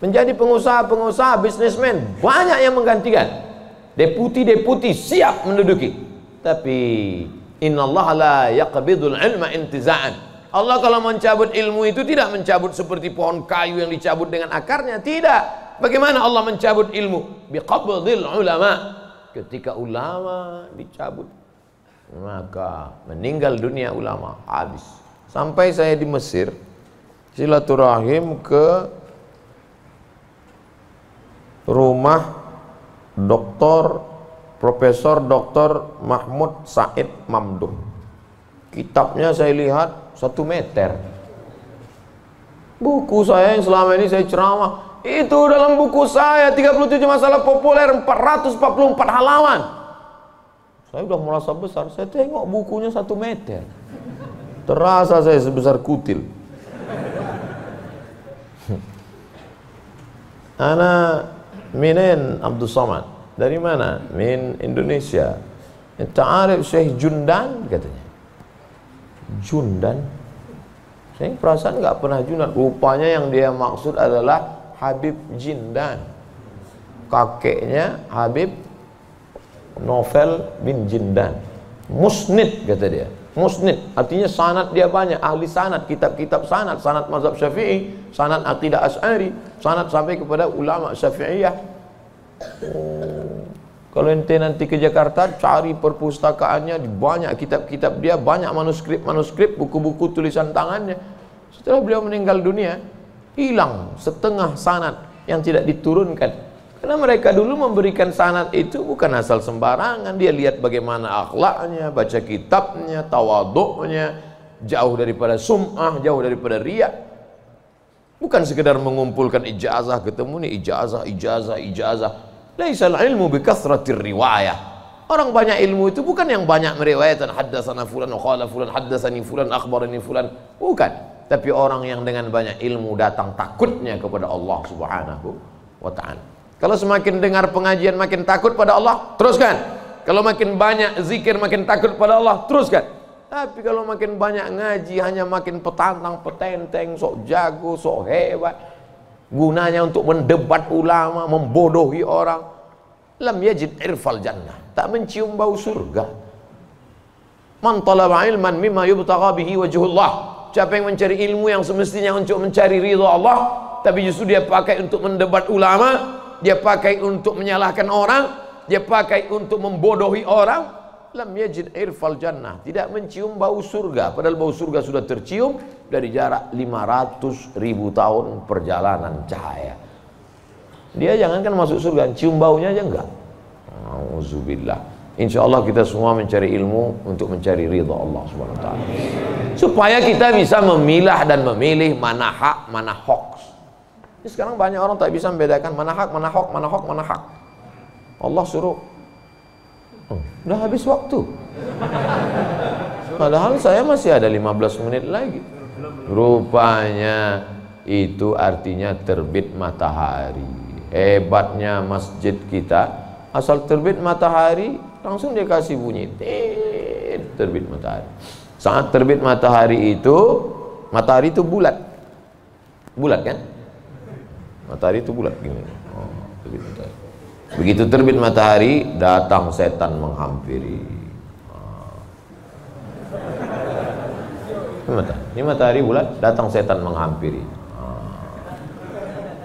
Menjadi pengusaha-pengusaha, bisnismen banyak yang menggantikan. Deputi-deputi siap menduduki. Tapi innallaha la yaqbidul ilma intiza'an. Allah kalau mencabut ilmu itu tidak mencabut seperti pohon kayu yang dicabut dengan akarnya, tidak. Bagaimana Allah mencabut ilmu? Biqabdil ulama. Ketika ulama dicabut, maka meninggal dunia ulama, habis. Sampai saya di Mesir silaturahim ke rumah Profesor Dr. Mahmud Said Mamduh. Kitabnya saya lihat 1 meter. Buku saya yang selama ini saya ceramah, itu dalam buku saya 37 masalah populer 444 halaman. Saya udah merasa besar, saya tengok bukunya 1 meter. Terasa saya sebesar kutil. Ana minen Abdul Somad. Dari mana? Min Indonesia. Ta'arif Syekh Jundan katanya. Jundan? Saya perasaan nggak pernah Jundan. Rupanya yang dia maksud adalah Habib Jindan. Kakeknya Habib Novel bin Jindan. Musnid kata dia. Musnid artinya sanad dia banyak, ahli sanad, kitab-kitab sanad, sanad mazhab Syafi'i, sanad aqidah Asy'ari, sanad sampai kepada ulama Syafi'iyah. Kalau ente nanti ke Jakarta cari perpustakaannya, banyak kitab-kitab dia, banyak manuskrip, buku-buku tulisan tangannya. Setelah beliau meninggal dunia, hilang setengah sanad yang tidak diturunkan. Karena mereka dulu memberikan sanad itu bukan asal sembarangan. Dia lihat bagaimana akhlaknya, baca kitabnya, tawaduknya, jauh daripada sum'ah, jauh daripada riya. Bukan sekedar mengumpulkan ijazah, ketemu nih ijazah. Laisal ilmu bikathratir riwayah. Orang banyak ilmu itu bukan yang banyak meriwayatkan haddatsana fulan wa qala fulan haddatsani fulan akhbarani fulan. Bukan. Tapi orang yang dengan banyak ilmu datang takutnya kepada Allah Subhanahu wa ta'ala. Kalau semakin dengar pengajian makin takut pada Allah, teruskan. Kalau makin banyak zikir makin takut pada Allah, teruskan. Tapi kalau makin banyak ngaji hanya makin petantang, petenteng, sok jago, sok hebat. Gunanya untuk mendebat ulama, membodohi orang. Lam yajid irfal jannah. Tak mencium bau surga. Man talaba ilman mimma yubtagha bihi wajhullah. Siapa yang mencari ilmu yang semestinya untuk mencari ridha Allah, tapi justru dia pakai untuk mendebat ulama, dia pakai untuk menyalahkan orang, dia pakai untuk membodohi orang, lam yajid irfal jannah, tidak mencium bau surga. Padahal bau surga sudah tercium dari jarak 500.000 tahun perjalanan cahaya. Dia jangankan masuk surga, cium baunya aja enggak. Auzubillah. Insyaallah kita semua mencari ilmu untuk mencari ridha Allah Subhanahu wa taala. Supaya kita bisa memilah dan memilih mana hak, mana hoax. Ini sekarang banyak orang tak bisa membedakan mana hak, mana hoax, mana hak. Allah suruh Udah habis waktu. Padahal saya masih ada 15 menit lagi. Rupanya itu artinya terbit matahari. Hebatnya masjid kita, asal terbit matahari langsung dia kasih bunyi terbit matahari. Saat terbit matahari itu bulat. Bulat kan? Matahari itu bulat gini. Terbit matahari. Begitu terbit matahari, datang setan menghampiri. Ini matahari bulat, datang setan menghampiri.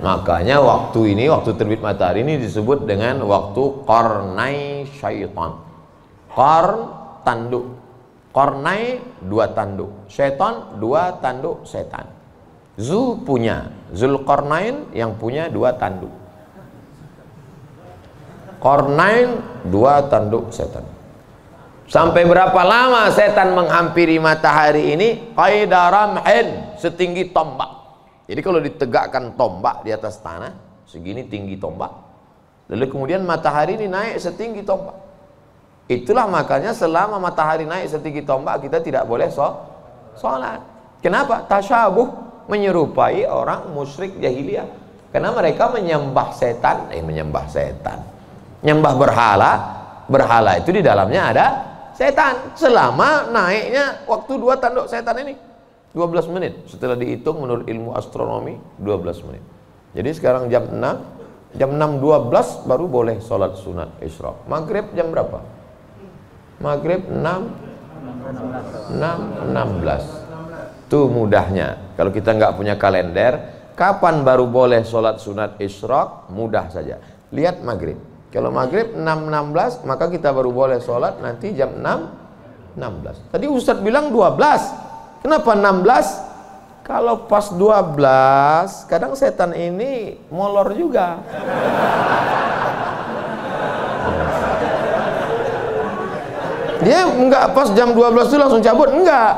Makanya waktu terbit matahari ini disebut dengan waktu qarnai syaitan. Qarn tanduk, qarnai dua tanduk, syaitan dua tanduk setan. Zulqarnain yang punya dua tanduk, qarnain dua tanduk setan. Sampai berapa lama setan menghampiri matahari ini? Qaida ramhin, setinggi tombak. Jadi kalau ditegakkan tombak di atas tanah, segini tinggi tombak, lalu kemudian matahari ini naik setinggi tombak. Itulah makanya selama matahari naik setinggi tombak, kita tidak boleh sholat. Kenapa? Tasyabuh, menyerupai orang musyrik jahiliyah. Karena mereka menyembah setan, menyembah berhala itu di dalamnya ada setan. Selama naiknya waktu dua tanduk setan ini 12 menit. Setelah dihitung menurut ilmu astronomi 12 menit. Jadi sekarang jam 6, jam 6.12 baru boleh sholat sunat isyraq. Maghrib jam berapa? Maghrib 6.16. Tuh mudahnya. Kalau kita nggak punya kalender, kapan baru boleh sholat sunat isyraq? Mudah saja. Lihat maghrib. Kalau maghrib 6.16, maka kita baru boleh sholat nanti jam 6.16. Tadi Ustadz bilang 12. Kenapa 16? Kalau pas 12, kadang setan ini molor juga. Dia enggak pas jam 12 itu langsung cabut, enggak.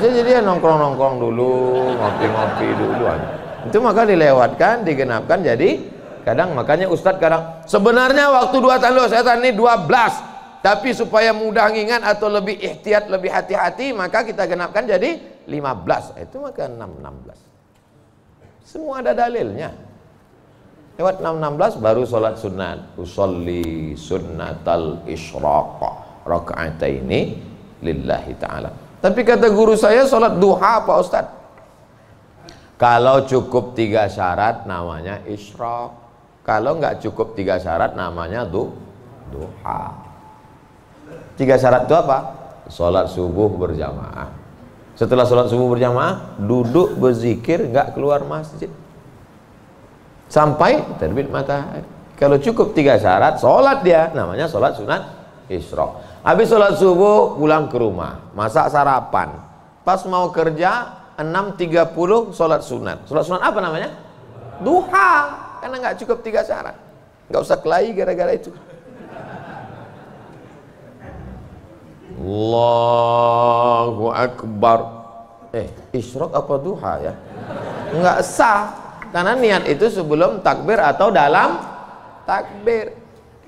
Bisa jadi nongkrong-nongkrong dulu, ngopi-ngopi dulu aja. Itu maka dilewatkan, digenapkan jadi kadang, makanya Ustadz kadang sebenarnya waktu dua tanduk setan ini 12, tapi supaya mudah ngingat atau lebih ihtiyat, lebih hati-hati, maka kita genapkan jadi 15. Itu maka 6.16. Semua ada dalilnya. Lewat 6.16 baru sholat sunat. Usolli sunnatal isyraq raka'ataini lillahi ta'ala. Tapi kata guru saya sholat duha Pak Ustadz. Kalau cukup 3 syarat namanya isyraq. Kalau nggak cukup 3 syarat namanya duha. 3 syarat itu apa? Sholat subuh berjamaah. Setelah sholat subuh berjamaah, duduk berzikir, nggak keluar masjid sampai terbit matahari. Kalau cukup 3 syarat, sholat dia, namanya sholat sunat isyraq. Habis sholat subuh, pulang ke rumah, masak sarapan. Pas mau kerja, 6.30 sholat sunat. Sholat sunat apa namanya? Duha. Karena nggak cukup 3 syarat. Nggak usah kelahi gara-gara itu. Allahu Akbar. Isyraq apa duha ya? Nggak sah. Karena niat itu sebelum takbir atau dalam takbir.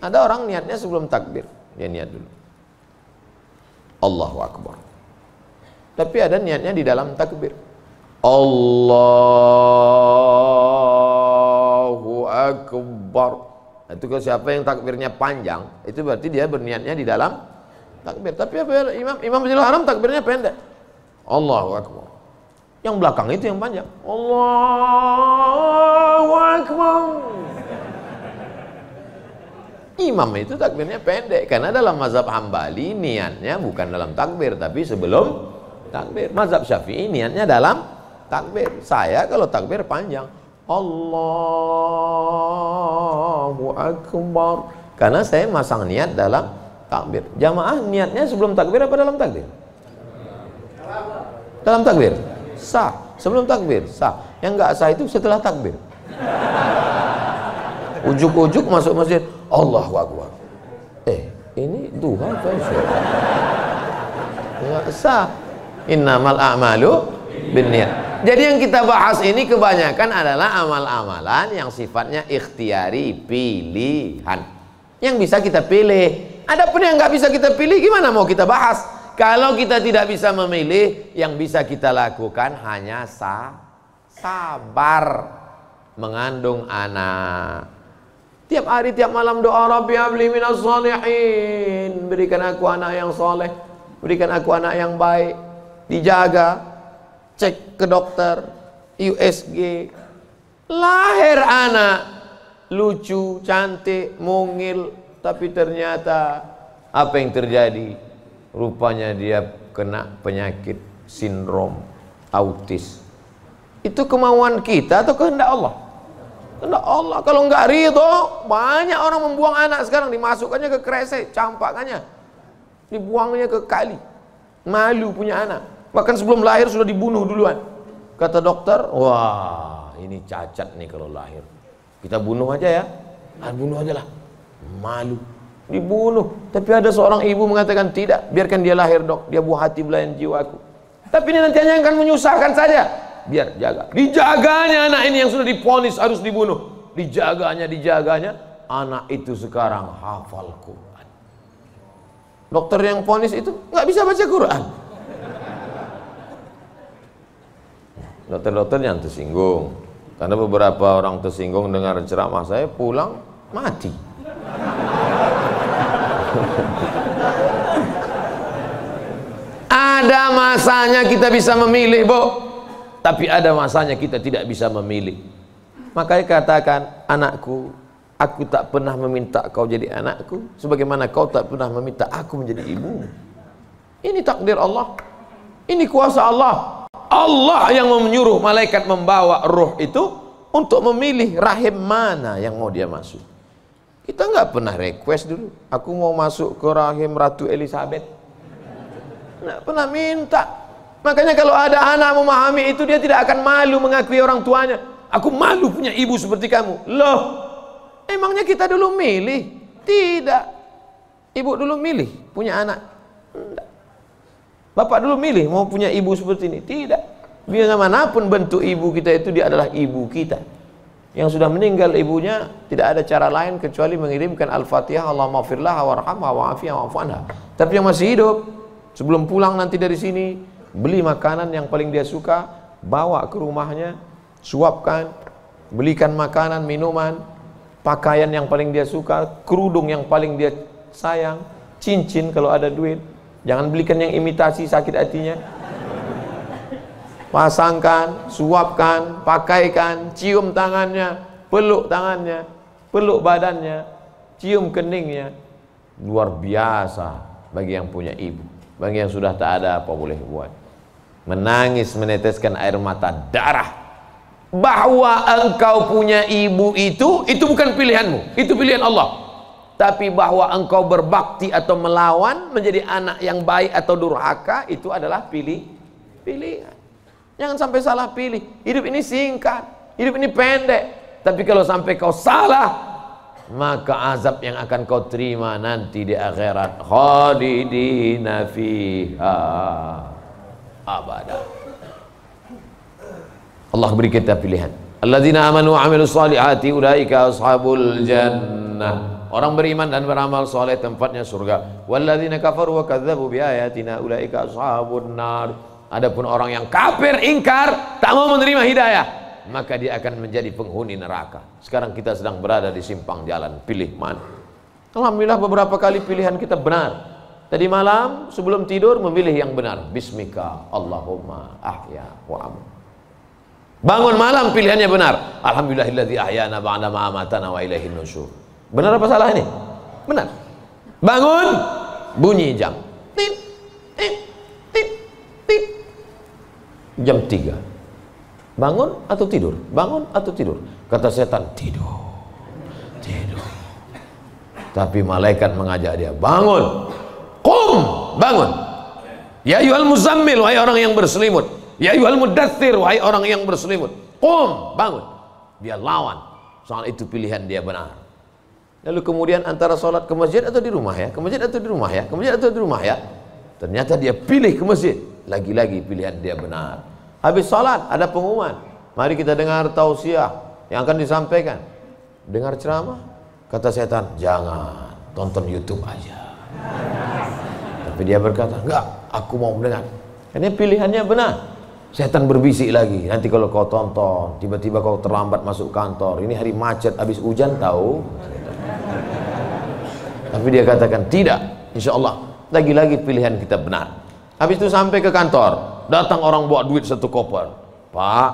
Ada orang niatnya sebelum takbir. Dia niat dulu. Allahu Akbar. Tapi ada niatnya di dalam takbir. Allahu Akbar. Itu kalau siapa yang takbirnya panjang, itu berarti dia berniatnya di dalam takbir. Tapi apa Imam Masjidil Haram takbirnya pendek. Allahu Akbar. Yang belakang itu yang panjang. Allahu Akbar. Imam itu takbirnya pendek karena dalam mazhab Hambali niatnya bukan dalam takbir tapi sebelum takbir. Mazhab Syafi'i niatnya dalam takbir. Saya kalau takbir panjang. Allahu Akbar. Karena saya masang niat dalam takbir. Jamaah niatnya sebelum takbir apa dalam takbir? Dalam takbir. Sah. Sebelum takbir sah. Yang enggak sah itu setelah takbir. Ujuk-ujuk masuk masjid, Allahu Akbar. Ini duha atau isyraq? Enggak sah. Innamal a'malu binniyat. Jadi yang kita bahas ini kebanyakan adalah amal-amalan yang sifatnya ikhtiari, pilihan. Yang bisa kita pilih. Adapun yang nggak bisa kita pilih, gimana mau kita bahas? Kalau kita tidak bisa memilih, yang bisa kita lakukan hanya sabar mengandung anak. Tiap hari, tiap malam doa, Rabbi habli minas shalihin, berikan aku anak yang soleh, berikan aku anak yang baik. Dijaga, cek ke dokter, USG, lahir anak lucu, cantik, mungil, tapi ternyata apa yang terjadi? Rupanya dia kena penyakit sindrom autis. Itu kemauan kita atau kehendak Allah? Kehendak Allah. Kalau nggak ridho, banyak orang membuang anak sekarang, dimasukkannya ke kresek, campakannya dibuangnya ke kali. Malu punya anak. Bahkan sebelum lahir sudah dibunuh duluan. Kata dokter, wah ini cacat nih kalau lahir. Kita bunuh aja ya. Bunuh aja lah. Malu. Dibunuh. Tapi ada seorang ibu mengatakan, tidak, biarkan dia lahir dok. Dia buah hati belayan jiwaku. Tapi ini nanti hanya akan menyusahkan saja. Biar jaga. Dijaganya anak ini yang sudah divonis harus dibunuh. Dijaganya. Anak itu sekarang hafal Quran. Dokter yang vonis itu nggak bisa baca Quran. Dokter-dokter yang tersinggung. Karena beberapa orang tersinggung dengar ceramah saya, pulang mati. Ada masanya kita bisa memilih, Bu. Tapi ada masanya kita tidak bisa memilih. Makanya katakan, anakku, aku tak pernah meminta kau jadi anakku, sebagaimana kau tak pernah meminta aku menjadi ibumu. Ini takdir Allah. Ini kuasa Allah. Allah yang menyuruh malaikat membawa ruh itu untuk memilih rahim mana yang mau dia masuk. Kita nggak pernah request dulu, aku mau masuk ke rahim Ratu Elizabeth. Nggak pernah minta. Makanya kalau ada anak memahami itu, dia tidak akan malu mengakui orang tuanya. Aku malu punya ibu seperti kamu. Loh, emangnya kita dulu milih? Tidak. Ibu dulu milih punya anak? Tidak. Bapak dulu milih mau punya ibu seperti ini? Tidak. Biar manapun bentuk ibu kita itu, dia adalah ibu kita. Yang sudah meninggal ibunya, tidak ada cara lain kecuali mengirimkan Al-Fatihah, Allahumma firlah warhamha wa'afiyah wa'fu anha. Tapi yang masih hidup, sebelum pulang nanti dari sini, beli makanan yang paling dia suka, bawa ke rumahnya, suapkan, belikan makanan, minuman, pakaian yang paling dia suka, kerudung yang paling dia sayang, cincin kalau ada duit. Jangan belikan yang imitasi, sakit hatinya. Pasangkan, suapkan, pakaikan, cium tangannya, peluk badannya, cium keningnya. Luar biasa bagi yang punya ibu. Bagi yang sudah tak ada, apa boleh buat? Menangis, meneteskan air mata darah. Bahwa engkau punya ibu itu bukan pilihanmu, itu pilihan Allah. Tapi bahwa engkau berbakti atau melawan, menjadi anak yang baik atau durhaka, itu adalah pilihan. Jangan sampai salah pilih. Hidup ini singkat, hidup ini pendek. Tapi kalau sampai kau salah, maka azab yang akan kau terima nanti di akhirat, khalidina fiha abada. Allah beri kita pilihan. Alladzina amanu wa amilus salihati ulaika ashabul jannah. Orang beriman dan beramal soleh tempatnya surga. Walladzina kafaru wa kadzdzabu biayatina ulaika ashabun nar. Adapun orang yang kafir, ingkar, tak mau menerima hidayah, maka dia akan menjadi penghuni neraka. Sekarang kita sedang berada di simpang jalan, pilih mana? Alhamdulillah beberapa kali pilihan kita benar. Tadi malam sebelum tidur memilih yang benar. Bismika Allahumma ahya wa amut. Bangun malam pilihannya benar. Alhamdulillahilladzi ahyana ba'da ma amatana wa ilaihin nusyur. Benar apa salah ini? Benar. Bangun, bunyi jam. Tit, tit, tit, tit. Jam 3. Bangun atau tidur? Bangun atau tidur? Kata setan, tidur. Tidur. Tapi malaikat mengajak dia, bangun. Qum, bangun. Ya ayyuhal muzammil, wahai orang yang berselimut. Ya ayyuhal mudaththir, wahai orang yang berselimut. Qum, bangun. Dia lawan. Soal itu pilihan dia benar. Lalu kemudian antara sholat ke masjid atau di rumah ya, ke masjid atau di rumah ya, ke masjid atau di rumah ya. Ternyata dia pilih ke masjid. Lagi-lagi pilihan dia benar. Habis sholat ada pengumuman. Mari kita dengar tausiah yang akan disampaikan. Dengar ceramah. Kata setan, jangan, tonton YouTube aja. Tapi dia berkata, enggak, aku mau mendengar. Karena pilihannya benar. Setan berbisik lagi, nanti kalau kau tonton, tiba-tiba kau terlambat masuk kantor, ini hari macet, habis hujan tahu. Tapi dia katakan, tidak, insya Allah, lagi-lagi pilihan kita benar. Habis itu sampai ke kantor, datang orang bawa duit 1 koper. Pak,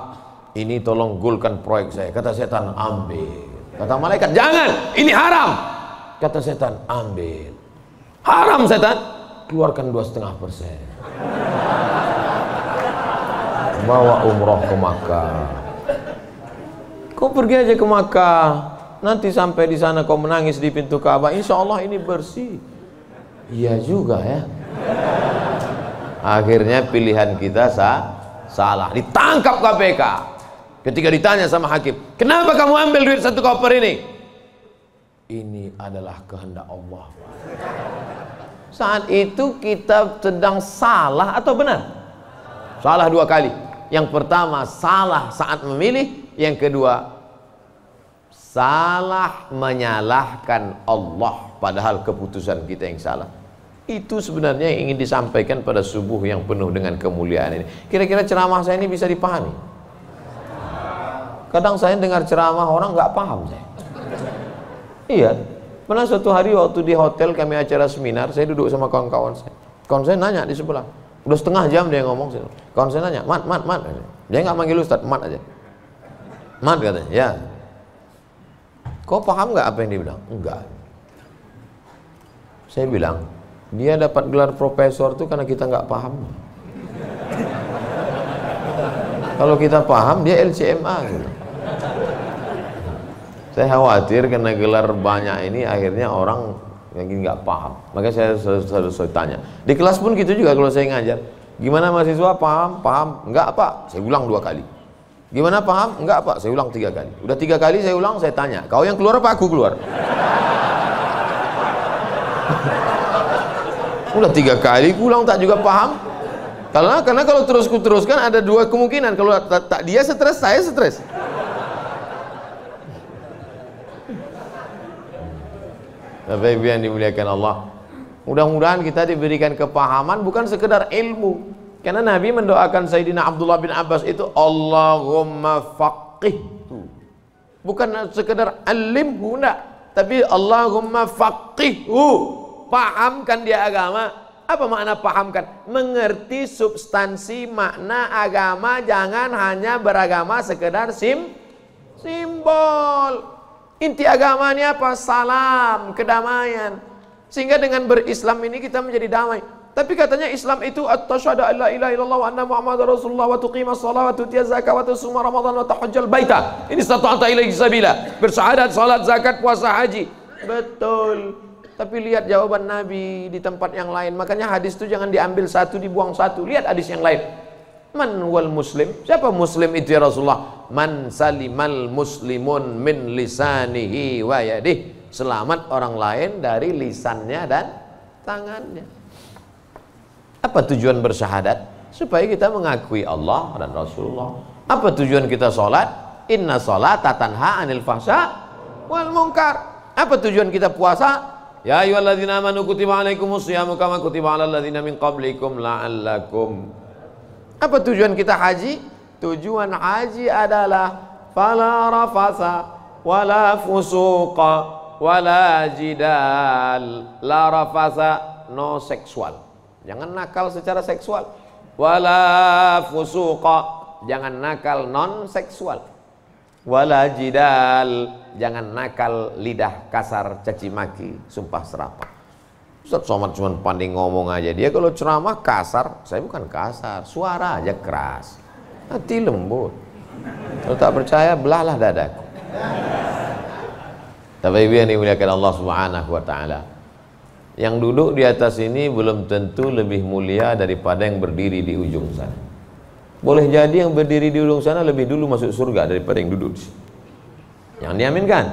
ini tolong golkan proyek saya. Kata setan, ambil. Kata malaikat, jangan, ini haram. Kata setan, ambil. Haram setan, keluarkan 2,5%. Bawa umroh ke Makkah. Kau pergi aja ke Makkah, nanti sampai di sana kau menangis di pintu Ka'bah, insya Allah ini bersih. Iya juga ya. Akhirnya pilihan kita salah. Ditangkap KPK. Ketika ditanya sama hakim, kenapa kamu ambil duit 1 koper ini? Ini adalah kehendak Allah. Saat itu kita sedang salah atau benar? Salah 2 kali. Yang pertama salah saat memilih, yang kedua salah menyalahkan Allah padahal keputusan kita yang salah. Itu sebenarnya yang ingin disampaikan pada subuh yang penuh dengan kemuliaan ini. Kira-kira ceramah saya ini bisa dipahami? Kadang saya dengar ceramah orang nggak paham saya. Iya, pernah suatu hari waktu di hotel kami acara seminar, saya duduk sama kawan-kawan saya. Kawan saya nanya di sebelah, udah setengah jam dia ngomong. Kawan saya nanya, mat. Dia nggak manggil Ustadz, mat aja. Mat katanya, ya. Kau paham nggak apa yang dia bilang? Enggak. Saya bilang, dia dapat gelar profesor tuh karena kita nggak paham. Kalau kita paham, dia LCMA gitu. Saya khawatir karena gelar banyak ini akhirnya orang yang nggak paham. Makanya saya selalu tanya. Di kelas pun gitu juga kalau saya ngajar. Gimana mahasiswa paham? Paham? Enggak Pak. Saya ulang 2 kali. Gimana paham? Enggak Pak. Saya ulang 3 kali. Udah 3 kali saya ulang, saya tanya. Kau yang keluar apa aku keluar? Udah 3 kali ulang tak juga paham. Karena kalau teruskan ada 2 kemungkinan. Kalau tak dia stres, saya stres. Bapak Ibu yang dimuliakan Allah, mudah-mudahan kita diberikan kepahaman bukan sekedar ilmu. Karena Nabi mendoakan Sayyidina Abdullah bin Abbas itu Allahumma faqihhu, bukan sekedar alimhu, enggak, tapi Allahumma faqihhu, pahamkan dia agama. Apa makna pahamkan? Mengerti substansi makna agama, jangan hanya beragama sekedar simbol. Inti agama ini apa? Salam, kedamaian. Sehingga dengan berislam ini kita menjadi damai. Tapi katanya Islam itu at-tasyhadu an la ilaha illallah wa anna muhammadar rasulullah wa tuqimas shalah wa tutiyaz zakat wa tusuma ramadan wa tahajjal baita. Ini stata'ta ilaihi sabila. Bersyahadat, salat, zakat, puasa, haji. Betul. Tapi lihat jawaban Nabi di tempat yang lain. Makanya hadis itu jangan diambil satu, dibuang satu. Lihat hadis yang lain. Man wal muslim? Siapa muslim itu ya Rasulullah? Man salimal muslimun min lisanihi wa yadih. Selamat orang lain dari lisannya dan tangannya. Apa tujuan bersyahadat? Supaya kita mengakui Allah dan Rasulullah. Apa tujuan kita sholat? Inna sholata tanha anil fahsya wal munkar. Apa tujuan kita puasa? Ya ayyuhalladzina amanu kutiba alaikumus syiyamu kama kutiba alal ladzina min qablikum la'allakum. Apa tujuan kita haji? Tujuan haji adalah fala rafasa wala fusuqa wala jidal. La rafasa, no seksual, jangan nakal secara seksual. Wala fusuqa, jangan nakal non seksual. Wala jidal, jangan nakal lidah kasar, caci maki, sumpah serapah. Ustaz Somad cuma pandai ngomong aja. Dia kalau ceramah kasar, saya bukan kasar, suara aja keras, hati lembut. Kalau tak percaya, belahlah dadaku. Tapi Ibu yang dimuliakan Allah Subhanahu wa Ta'ala, yang duduk di atas ini belum tentu lebih mulia daripada yang berdiri di ujung sana. Boleh jadi yang berdiri di ujung sana lebih dulu masuk surga daripada yang duduk di sini. Yang diaminkan.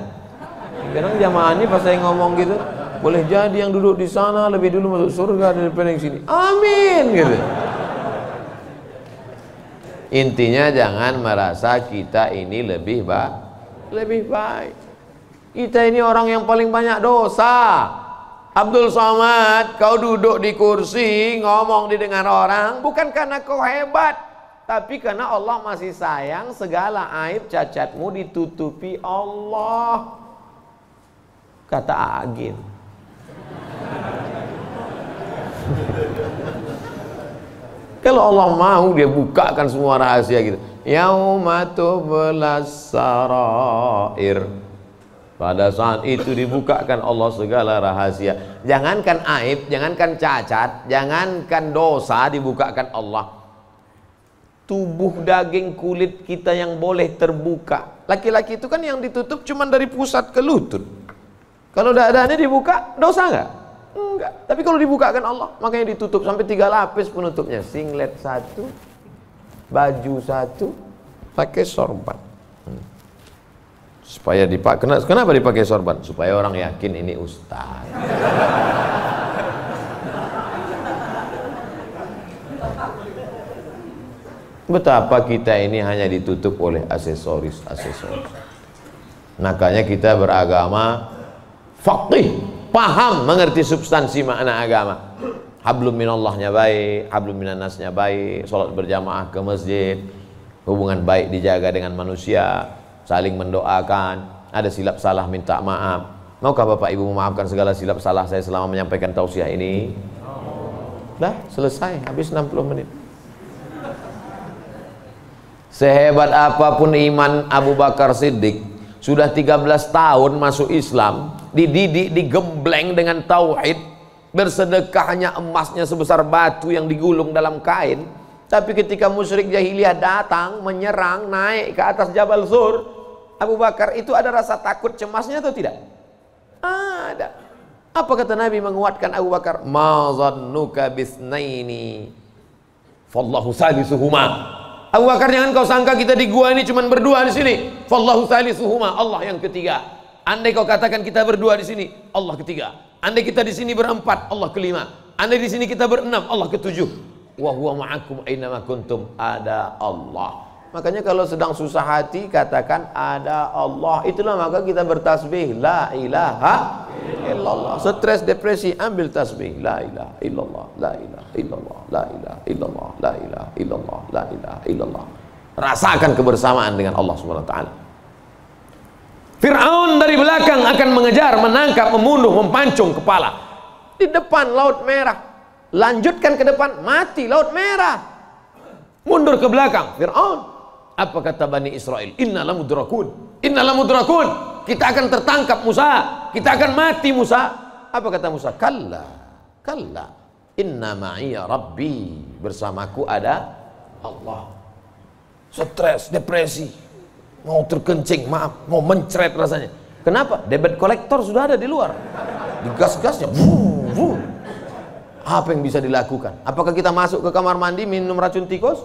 Kadang jamaah ini pas saya ngomong gitu, boleh jadi yang duduk di sana lebih dulu masuk surga daripada yang sini. Amin gitu. Intinya jangan merasa kita ini lebih baik. Kita ini orang yang paling banyak dosa. Abdul Somad, kau duduk di kursi, ngomong didengar orang, bukan karena kau hebat, tapi karena Allah masih sayang, segala aib cacatmu ditutupi Allah. Kata Agin. Kalau Allah mau, dia bukakan semua rahasia gitu. Yauma tublas sarair. Pada saat itu dibukakan Allah segala rahasia. Jangankan aib, jangankan cacat, jangankan dosa, dibukakan Allah. Tubuh, daging, kulit kita yang boleh terbuka. Laki-laki itu kan yang ditutup cuma dari pusat ke lutut. Kalau dadanya dibuka, dosa nggak? Enggak. Tapi kalau dibukakan Allah, makanya ditutup sampai 3 lapis penutupnya. Singlet 1, baju 1, pakai sorban. Supaya dipakai. Kenapa dipakai sorban? Supaya orang yakin ini ustaz. Betapa kita ini hanya ditutup oleh aksesoris-aksesoris. Makanya kita beragama faqih, paham, mengerti substansi makna agama. Hablum minallahnya baik, hablum minannasnya baik, sholat berjamaah ke masjid, hubungan baik dijaga dengan manusia, saling mendoakan, ada silap salah minta maaf. Maukah Bapak Ibu memaafkan segala silap salah saya selama menyampaikan tausiah ini? Dah selesai, habis 60 menit. Sehebat apapun iman Abu Bakar Siddiq, sudah 13 tahun masuk Islam, dididik, digembleng dengan tauhid, bersedekahnya emasnya sebesar batu yang digulung dalam kain. Tapi ketika musyrik jahiliyah datang, menyerang, naik ke atas Jabal Zur, Abu Bakar itu ada rasa takut, cemasnya atau tidak? Ada. Apa kata Nabi menguatkan Abu Bakar? Ma zannuka bisnaini fallahu salisuhuma. Abu Bakar, jangan kau sangka kita di gua ini cuma berdua di sini. Fallahu salisuhuma, Allah yang ketiga. Andai kau katakan kita berdua di sini, Allah ketiga. Andai kita di sini berempat, Allah kelima. Andai di sini kita berenam, Allah ketujuh. Wa huwa ma'akum ainama kuntum, ada Allah. Makanya kalau sedang susah hati, katakan ada Allah. Itulah maka kita bertasbih la ilaha illallah. Stres, depresi, ambil tasbih la ilaha illallah, la ilaha illallah, la ilaha illallah, la ilaha illallah, la ilaha illallah. Rasakan kebersamaan dengan Allah Subhanahu wa taala. Fir'aun dari belakang akan mengejar, menangkap, membunuh, mempancung kepala. Di depan Laut Merah. Lanjutkan ke depan, mati Laut Merah. Mundur ke belakang, Fir'aun. Apa kata Bani Israel? Inna lamudrakun, inna lamudrakun. Kita akan tertangkap Musa, kita akan mati Musa. Apa kata Musa? Kalla, kalla, inna ma'iya rabbi, bersamaku ada Allah. Stres, depresi, mau terkencing, maaf, mau mencret rasanya. Kenapa? Debit kolektor sudah ada di luar, digas-gasnya. Apa yang bisa dilakukan? Apakah kita masuk ke kamar mandi minum racun tikus?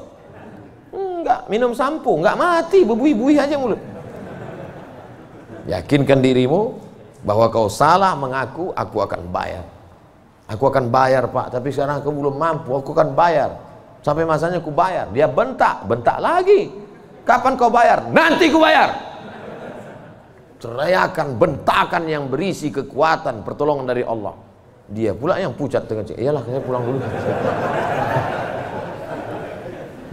Enggak, minum sampo, enggak mati, bebuih-buih aja mulut. Yakinkan dirimu bahwa kau salah mengaku, aku akan bayar. Aku akan bayar Pak, tapi sekarang aku belum mampu, aku akan bayar. Sampai masanya aku bayar. Dia bentak, bentak lagi. Kapan kau bayar? Nanti ku bayar. Teriakan, bentakan yang berisi kekuatan, pertolongan dari Allah. Dia pula yang pucat dengan cik. Iyalah, saya pulang dulu.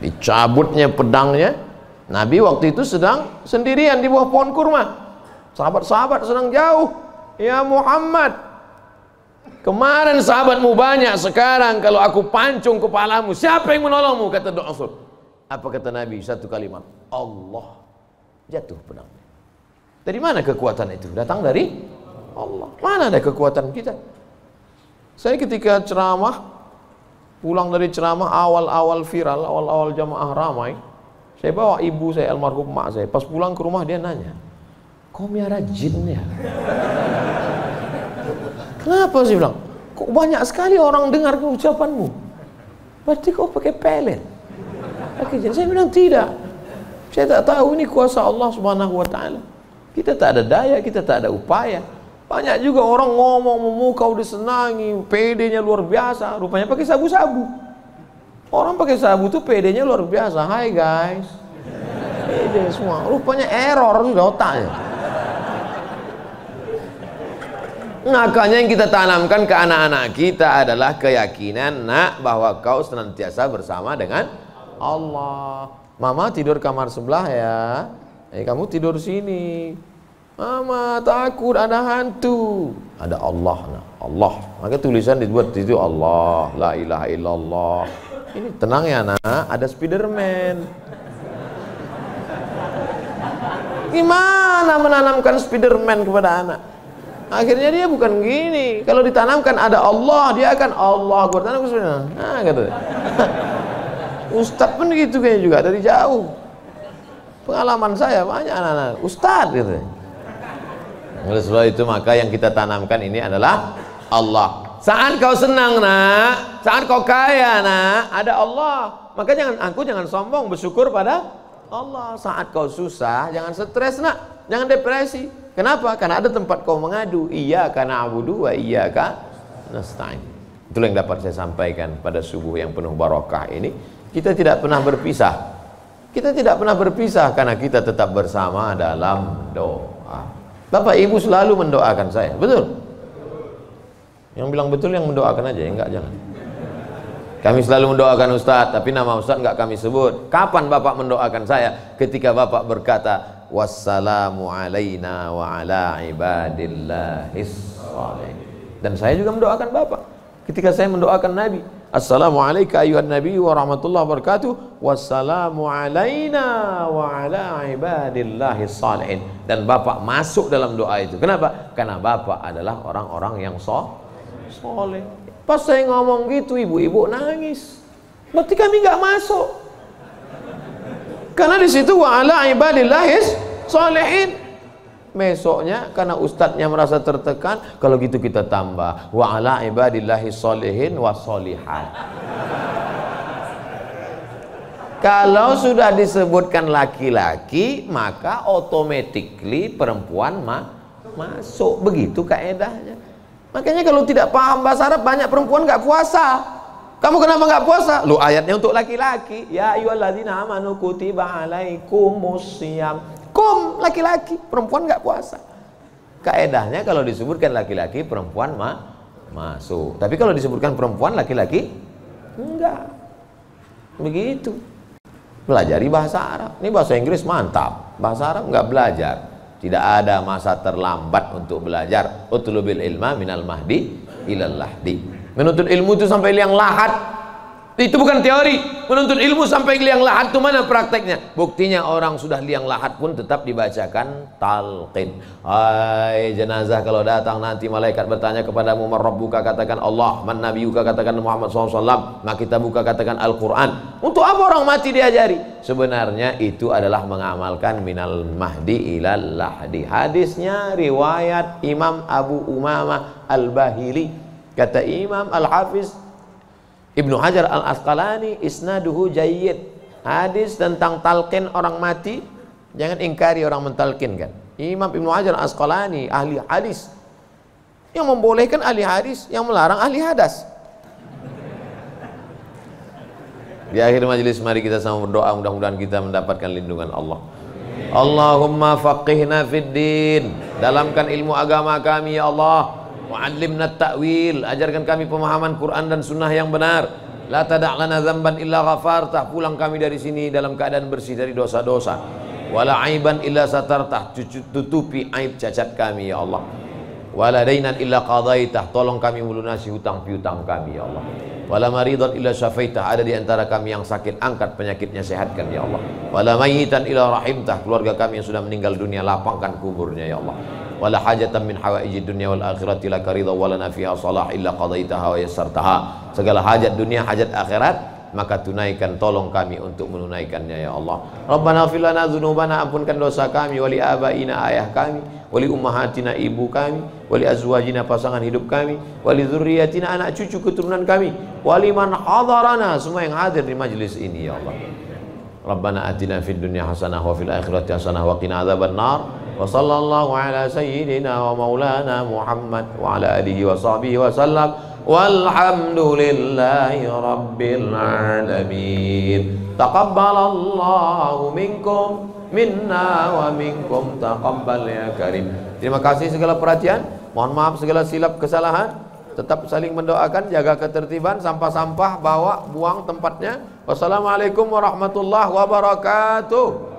Dicabutnya pedangnya. Nabi waktu itu sedang sendirian di bawah pohon kurma. Sahabat-sahabat sedang jauh. Ya Muhammad, kemarin sahabatmu banyak, sekarang kalau aku pancung kepalamu, siapa yang menolongmu? Kata Du'asul. Apa kata Nabi? Satu kalimat, Allah. Jatuh pedangnya. Dari mana kekuatan itu? Datang dari Allah. Mana ada kekuatan kita? Saya ketika ceramah, pulang dari ceramah awal-awal viral, awal-awal jamaah ramai, saya bawa ibu saya, almarhum mak saya. Pas pulang ke rumah dia nanya, kau miara jin ya? Kenapa sih bilang? Kok banyak sekali orang dengar ucapanmu? Berarti kau pakai pelet? Pakai jin? Saya bilang tidak. Saya tak tahu, ini kuasa Allah Subhanahu wa taala. Kita tak ada daya, kita tak ada upaya. Banyak juga orang ngomong memukau disenangi, PD-nya luar biasa, rupanya pakai sabu-sabu. Orang pakai sabu tuh PD-nya luar biasa. Hai guys, PD semua, rupanya error sudah otaknya. Makanya yang kita tanamkan ke anak-anak kita adalah keyakinan, nak, bahwa kau senantiasa bersama dengan Allah. Mama tidur kamar sebelah ya, kamu tidur sini. Mama takut ada hantu. Ada Allah, nak. Allah. Maka tulisan dibuat di situ Allah, la ilaha illallah. Ini tenang ya nak, ada Spiderman. Gimana menanamkan Spiderman kepada anak? Akhirnya dia bukan gini. Kalau ditanamkan ada Allah, dia akan Allah. Gue tanam Spiderman. Nah, kata. Ustadz pun gitu kayaknya juga dari jauh. Pengalaman saya banyak anak-anak Ustadz gitu. Oleh sebab itu maka yang kita tanamkan ini adalah Allah. Saat kau senang nak, saat kau kaya nak, ada Allah. Maka jangan sombong, bersyukur pada Allah. Saat kau susah, jangan stres nak, jangan depresi. Kenapa? Karena ada tempat kau mengadu. Iyyaka na'budu wa iyyaka nasta'in. Itulah yang dapat saya sampaikan pada subuh yang penuh barakah ini. Kita tidak pernah berpisah. Kita tidak pernah berpisah karena kita tetap bersama dalam doa. Bapak Ibu selalu mendoakan saya, betul? Yang bilang betul yang mendoakan aja, enggak jangan. Kami selalu mendoakan Ustadz, tapi nama Ustadz enggak kami sebut. Kapan Bapak mendoakan saya? Ketika Bapak berkata, wassalamu alaina wa ala ibadillahis shalihin. Dan saya juga mendoakan Bapak. Ketika saya mendoakan Nabi, assalamualaikum ayuhan nabi wa rahmatullahi wabarakatuh, wassalamu alaina wa ala ibadillahis shalihin. Dan Bapak masuk dalam doa itu. Kenapa? Karena Bapak adalah orang-orang yang soleh. Pas saya ngomong gitu, ibu-ibu nangis. Berarti kami nggak masuk. Karena di situ wa ala ibadillahis shalihin. Besoknya karena ustadznya merasa tertekan, kalau gitu kita tambah wa ala ibadillahis shalihin wa sholihat. Kalau sudah disebutkan laki-laki, maka automatically perempuan masuk. Begitu kaedahnya. Makanya kalau tidak paham bahasa Arab, banyak perempuan nggak puasa. Kamu kenapa nggak puasa? Lu ayatnya untuk laki-laki. Ya ayyuhalladzina amanu kutiba alaikumus syiyam. Laki-laki, perempuan nggak puasa. Kaedahnya kalau disebutkan laki-laki, perempuan masuk. Tapi kalau disebutkan perempuan, laki-laki enggak. Begitu. Pelajari bahasa Arab. Ini bahasa Inggris mantap. Bahasa Arab nggak belajar. Tidak ada masa terlambat untuk belajar. Utlubil ilma minal mahdi ilal lahdi. Menuntut ilmu itu sampai liang lahat. Itu bukan teori. Menuntut ilmu sampai liang lahat itu mana prakteknya? Buktinya orang sudah liang lahat pun tetap dibacakan talqin. Hai jenazah, kalau datang nanti malaikat bertanya kepadamu, man rabbuka, katakan Allah, man nabiyuka, katakan Muhammad SAW, maka kita buka katakan Al-Quran. Untuk apa orang mati diajari? Sebenarnya itu adalah mengamalkan minal mahdi ilal lahdi. Hadisnya riwayat Imam Abu Umamah Al-Bahili. Kata Imam Al-Hafiz Ibnu Hajar Al-Asqalani, isnaduhu jayyid. Hadis tentang talqin orang mati, jangan ingkari orang mentalkinkan. Imam Ibnu Hajar Al-Asqalani, ahli hadis, yang membolehkan ahli hadis, yang melarang ahli hadas. Di akhir majelis mari kita sama berdoa, mudah-mudahan kita mendapatkan lindungan Allah. Allahumma faqihna fid din, dalamkan ilmu agama kami ya Allah. Wa'allimna ta'wil, ajarkan kami pemahaman Quran dan sunnah yang benar. La tada' lana dzamban illa ghafartah, pulang kami dari sini dalam keadaan bersih dari dosa-dosa. Wala aiban illa satartah, tutupi aib cacat kami ya Allah. Wala dainan illa qadaitah, tolong kami melunasi hutang piutang kami ya Allah. Wala maridan illa syafaitah, ada di antara kami yang sakit, angkat penyakitnya, sehatkan ya Allah. Wala mayyitan illa rahimtah, keluarga kami yang sudah meninggal dunia, lapangkan kuburnya ya Allah. Wala hajatan min hawaijid dunya wal akhirati laka ridha wa lana fiha salah illa qadaitaha wa yassartaha. Segala hajat dunia, hajat akhirat, maka tunaikan, tolong kami untuk menunaikannya ya Allah. Rabbana ighfir lana dzunubana, ampunkan dosa kami, wali abaina, ayah kami, wali ummahatina, ibu kami, wali azwajina, pasangan hidup kami, wali dzurriyyatina, anak cucu keturunan kami, wali man hadarana, semua yang hadir di majlis ini ya Allah. Rabbana atina fid dunya hasanah wa fil akhirati hasanah wa qina adzabannar. Wa sallallahu ala sayyidina wa maulana Muhammad wa ala alihi wa sahbihi wa sallam. Walhamdulillahi rabbil alamin. Taqabbalallahu minkum minna wa minkum taqabbal ya karim. Terima kasih segala perhatian. Mohon maaf segala silap kesalahan. Tetap saling mendoakan, jaga ketertiban, sampah-sampah bawa, buang tempatnya. Wassalamualaikum warahmatullahi wabarakatuh.